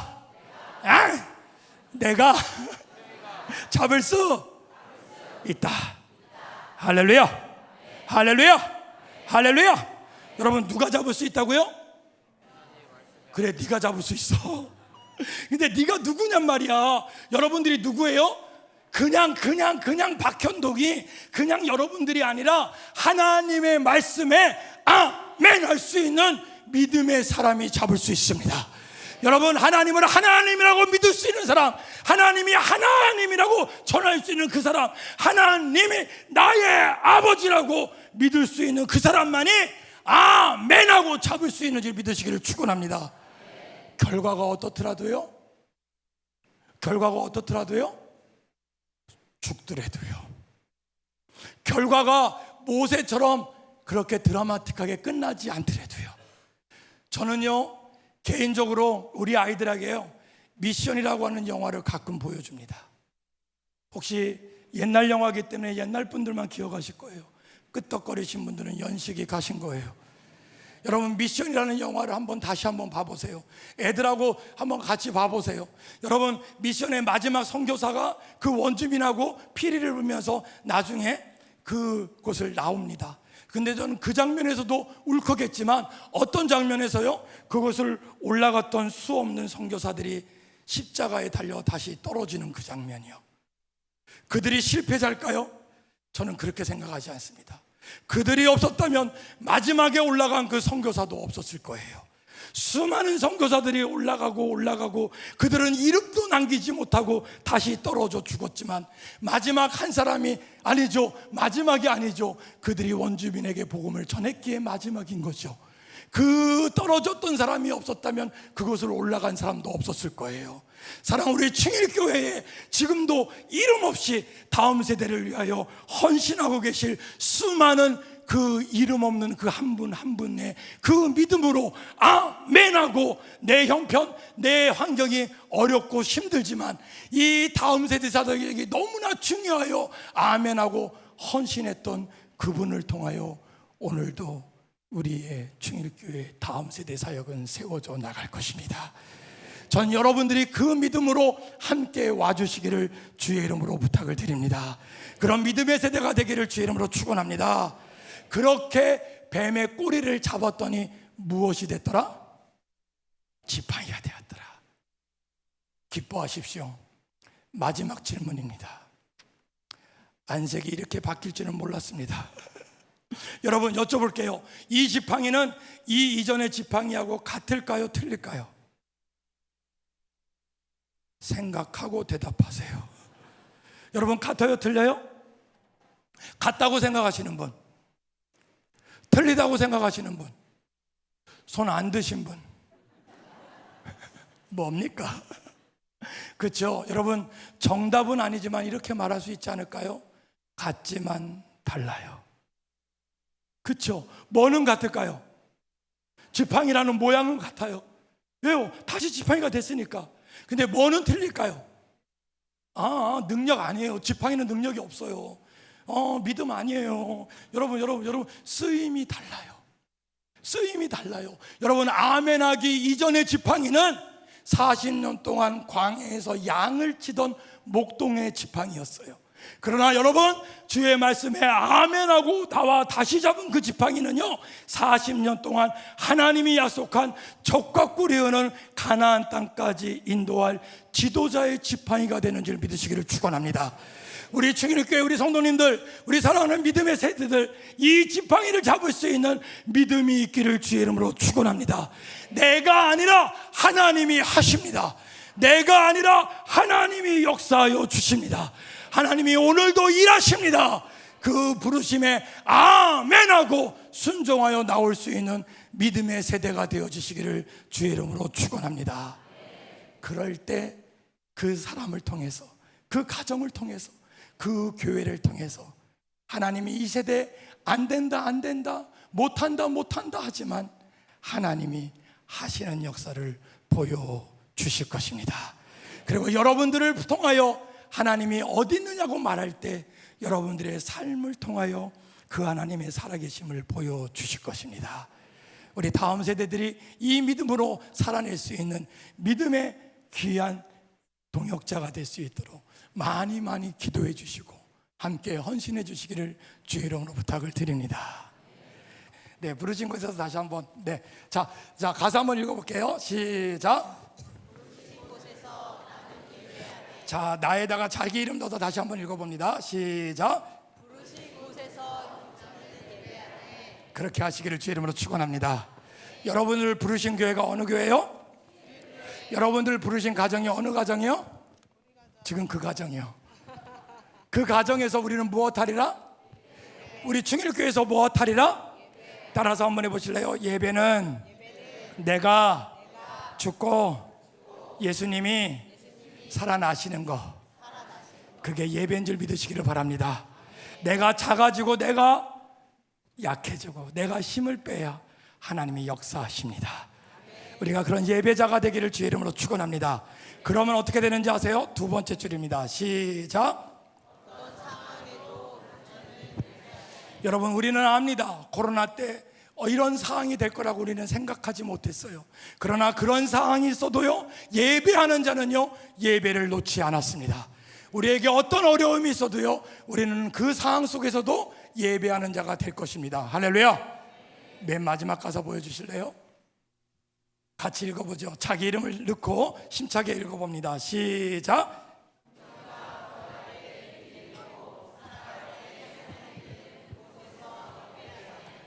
잡을 수 있다. 할렐루야, 할렐루야, 할렐루야. 여러분, 누가 잡을 수 있다고요? 그래, 네가 잡을 수 있어. 근데 네가 누구냔 말이야. 여러분들이 누구예요? 그냥 박현동이 그냥 여러분들이 아니라 하나님의 말씀에 아멘 할 수 있는 믿음의 사람이 잡을 수 있습니다. 여러분, 하나님을 하나님이라고 믿을 수 있는 사람, 하나님이 하나님이라고 전할 수 있는 그 사람, 하나님이 나의 아버지라고 믿을 수 있는 그 사람만이 아멘하고 잡을 수 있는 줄 믿으시기를 축원합니다. 결과가 어떻더라도요? 죽더라도요. 결과가 모세처럼 그렇게 드라마틱하게 끝나지 않더라도요. 저는요, 개인적으로 우리 아이들에게요, 미션이라고 하는 영화를 가끔 보여줍니다. 혹시 옛날 영화이기 때문에 옛날 분들만 기억하실 거예요. 끄떡거리신 분들은 연식이 가신 거예요. 여러분, 미션이라는 영화를 다시 한번 봐보세요. 애들하고 한번 같이 봐보세요. 여러분, 미션의 마지막 선교사가 그 원주민하고 피리를 불면서 나중에 그곳을 나옵니다. 근데 저는 그 장면에서도 울컥했지만, 어떤 장면에서요? 그곳을 올라갔던 수 없는 선교사들이 십자가에 달려 다시 떨어지는 그 장면이요. 그들이 실패자일까요? 저는 그렇게 생각하지 않습니다. 그들이 없었다면 마지막에 올라간 그 선교사도 없었을 거예요. 수많은 선교사들이 올라가고 그들은 이름도 남기지 못하고 다시 떨어져 죽었지만, 마지막이 아니죠. 그들이 원주민에게 복음을 전했기에 마지막인 거죠. 그 떨어졌던 사람이 없었다면 그곳을 올라간 사람도 없었을 거예요. 사랑하는 우리 충일교회에 지금도 이름 없이 다음 세대를 위하여 헌신하고 계실 수많은 그 이름 없는 그 한 분 한 분의 그 믿음으로 아멘하고, 내 형편, 내 환경이 어렵고 힘들지만 이 다음 세대사들에게 너무나 중요하여 아멘하고 헌신했던 그분을 통하여 오늘도 우리의 충일교회 다음 세대 사역은 세워져 나갈 것입니다. 전 여러분들이 그 믿음으로 함께 와주시기를 주의 이름으로 부탁을 드립니다. 그런 믿음의 세대가 되기를 주의 이름으로 축원합니다. 그렇게 뱀의 꼬리를 잡았더니 무엇이 됐더라? 지팡이가 되었더라. 기뻐하십시오. 마지막 질문입니다. 안색이 이렇게 바뀔 줄은 몰랐습니다. 여러분, 여쭤볼게요. 이 지팡이는 이 이전의 지팡이하고 같을까요? 틀릴까요? 생각하고 대답하세요. 여러분, 같아요? 틀려요? 같다고 생각하시는 분, 틀리다고 생각하시는 분, 손 안 드신 분, 뭡니까? 그렇죠? 여러분, 정답은 아니지만 이렇게 말할 수 있지 않을까요? 같지만 달라요. 그렇죠? 뭐는 같을까요? 지팡이라는 모양은 같아요. 왜요? 다시 지팡이가 됐으니까. 근데 뭐는 틀릴까요? 능력 아니에요. 지팡이는 능력이 없어요. 믿음 아니에요. 여러분, 쓰임이 달라요. 쓰임이 달라요. 여러분, 아멘하기 이전의 지팡이는 40년 동안 광야에서 양을 치던 목동의 지팡이였어요. 그러나 여러분, 주의 말씀에 아멘하고 나와 다시 잡은 그 지팡이는요, 40년 동안 하나님이 약속한 적과 꿀이 흐르는 가나안 땅까지 인도할 지도자의 지팡이가 되는 줄 믿으시기를 축원합니다. 우리 충일교회 우리 성도님들, 우리 사랑하는 믿음의 세대들, 이 지팡이를 잡을 수 있는 믿음이 있기를 주의 이름으로 축원합니다. 내가 아니라 하나님이 하십니다. 내가 아니라 하나님이 역사하여 주십니다. 하나님이 오늘도 일하십니다. 그 부르심에 아멘하고 순종하여 나올 수 있는 믿음의 세대가 되어주시기를 주의 이름으로 축원합니다. 그럴 때 그 사람을 통해서, 그 가정을 통해서, 그 교회를 통해서 하나님이 이 세대 안 된다 못한다 하지만 하나님이 하시는 역사를 보여주실 것입니다. 그리고 여러분들을 통하여 하나님이 어디 있느냐고 말할 때 여러분들의 삶을 통하여 그 하나님의 살아계심을 보여주실 것입니다. 우리 다음 세대들이 이 믿음으로 살아낼 수 있는 믿음의 귀한 동역자가 될 수 있도록 많이 기도해 주시고 함께 헌신해 주시기를 주의 이름으로 부탁을 드립니다. 네, 부르신 곳에서 다시 한번, 네, 자 가사 한번 읽어볼게요. 시작. 자, 나에다가 자기 이름 넣어서 다시 한번 읽어봅니다. 시작. 부르신 곳에서 그렇게 하시기를 주의 이름으로 축원합니다. 여러분을 부르신 교회가 어느 교회요? 여러분들 부르신 가정이 어느 가정이요? 지금 그 가정이요. 그 가정에서 우리는 무엇하리라? 우리 충일교회에서 무엇하리라? 따라서 한번 해보실래요? 예배는 내가 죽고 예수님이 살아나시는 거, 그게 예배인 줄 믿으시기를 바랍니다. 내가 작아지고 내가 약해지고 내가 힘을 빼야 하나님이 역사하십니다. 우리가 그런 예배자가 되기를 주의 이름으로 축원합니다. 그러면 어떻게 되는지 아세요? 두 번째 줄입니다. 시작. 여러분, 우리는 압니다. 코로나 때 이런 상황이 될 거라고 우리는 생각하지 못했어요. 그러나 그런 상황이 있어도요, 예배하는 자는요, 예배를 놓지 않았습니다. 우리에게 어떤 어려움이 있어도요, 우리는 그 상황 속에서도 예배하는 자가 될 것입니다. 할렐루야. 맨 마지막 가사 보여주실래요? 같이 읽어보죠. 자기 이름을 넣고 힘차게 읽어봅니다. 시작.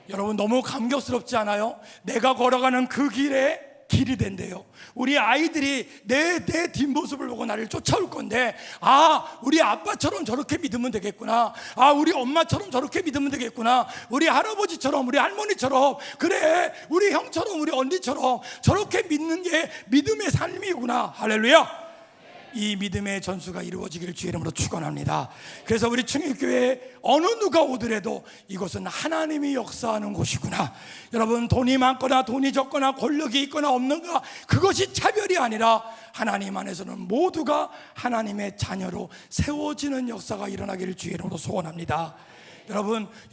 여러분, 너무 감격스럽지 않아요? 내가 걸어가는 그 길이 된대요. 우리 아이들이 내 뒷모습을 보고 나를 쫓아올 건데, 우리 아빠처럼 저렇게 믿으면 되겠구나, 우리 엄마처럼 저렇게 믿으면 되겠구나, 우리 할아버지처럼, 우리 할머니처럼, 그래, 우리 형처럼, 우리 언니처럼 저렇게 믿는 게 믿음의 삶이구나. 할렐루야. 이 믿음의 전수가 이루어지기를 주의 이름으로 축원합니다. 그래서 우리 충일교회에 어느 누가 오더라도 이곳은 하나님이 역사하는 곳이구나. 여러분, 돈이 많거나 돈이 적거나 권력이 있거나 없는가, 그것이 차별이 아니라 하나님 안에서는 모두가 하나님의 자녀로 세워지는 역사가 일어나기를 주의 이름으로 소원합니다.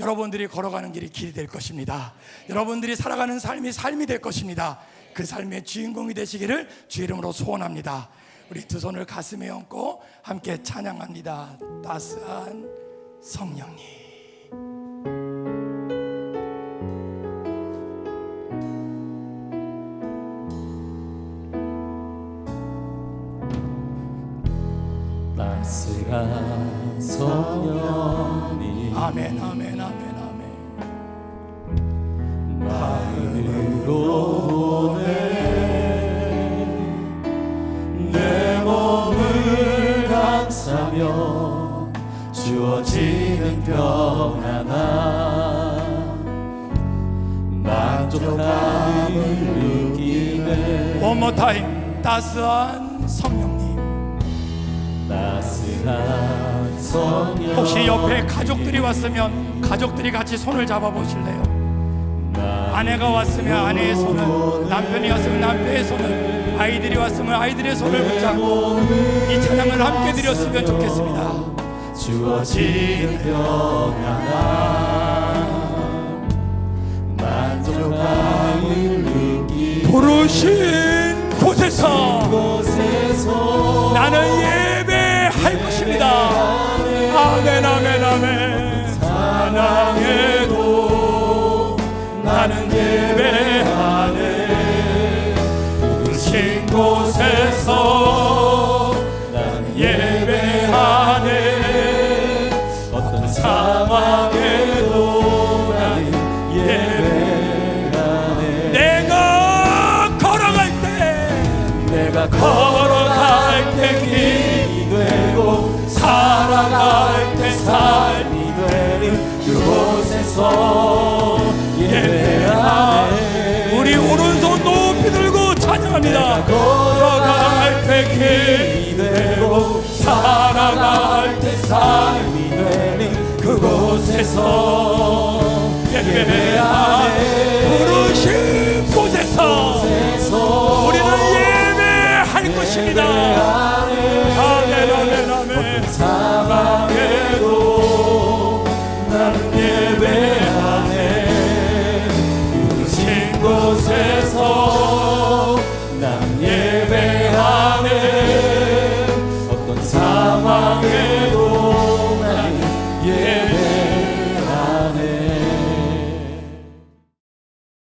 여러분들이 걸어가는 길이 될 것입니다. 여러분들이 살아가는 삶이 될 것입니다. 그 삶의 주인공이 되시기를 주의 이름으로 소원합니다. 우리 두 손을 가슴에 얹고 함께 찬양합니다. 따스한 성령님. 따스한 성령님. 아멘, 아멘, 아멘, 아멘. 마음으로 오네 내 몸을 감싸며 주어지는 평안함 만족함을 느끼네. One more time. 따스한 성령님. 따스한 성령. 혹시 옆에 가족들이 왔으면 가족들이 같이 손을 잡아 보실래요? 아내가 왔으면 아내의 손을, 남편이 왔으면 남편의 손을, 아이들이 왔으면 아이들의 손을 붙잡고 이 찬양을 함께 드렸으면 좋겠습니다. 주어지는 평안함 만족함을 느끼. 부르신 곳에서 나는 예배할 것입니다. 아멘. 그곳에서 나는 예배하네. 어떤 상황에도 나는 예배하네. 내가 걸어갈 때 길이 되고 살아갈 때 삶이 되는 그곳에서 예배하네. 우리 오른손 높이 들고 찬양합니다. 걸어갈 때 길이 되고 살아갈 때 삶이 되는 그곳에서 예배하네.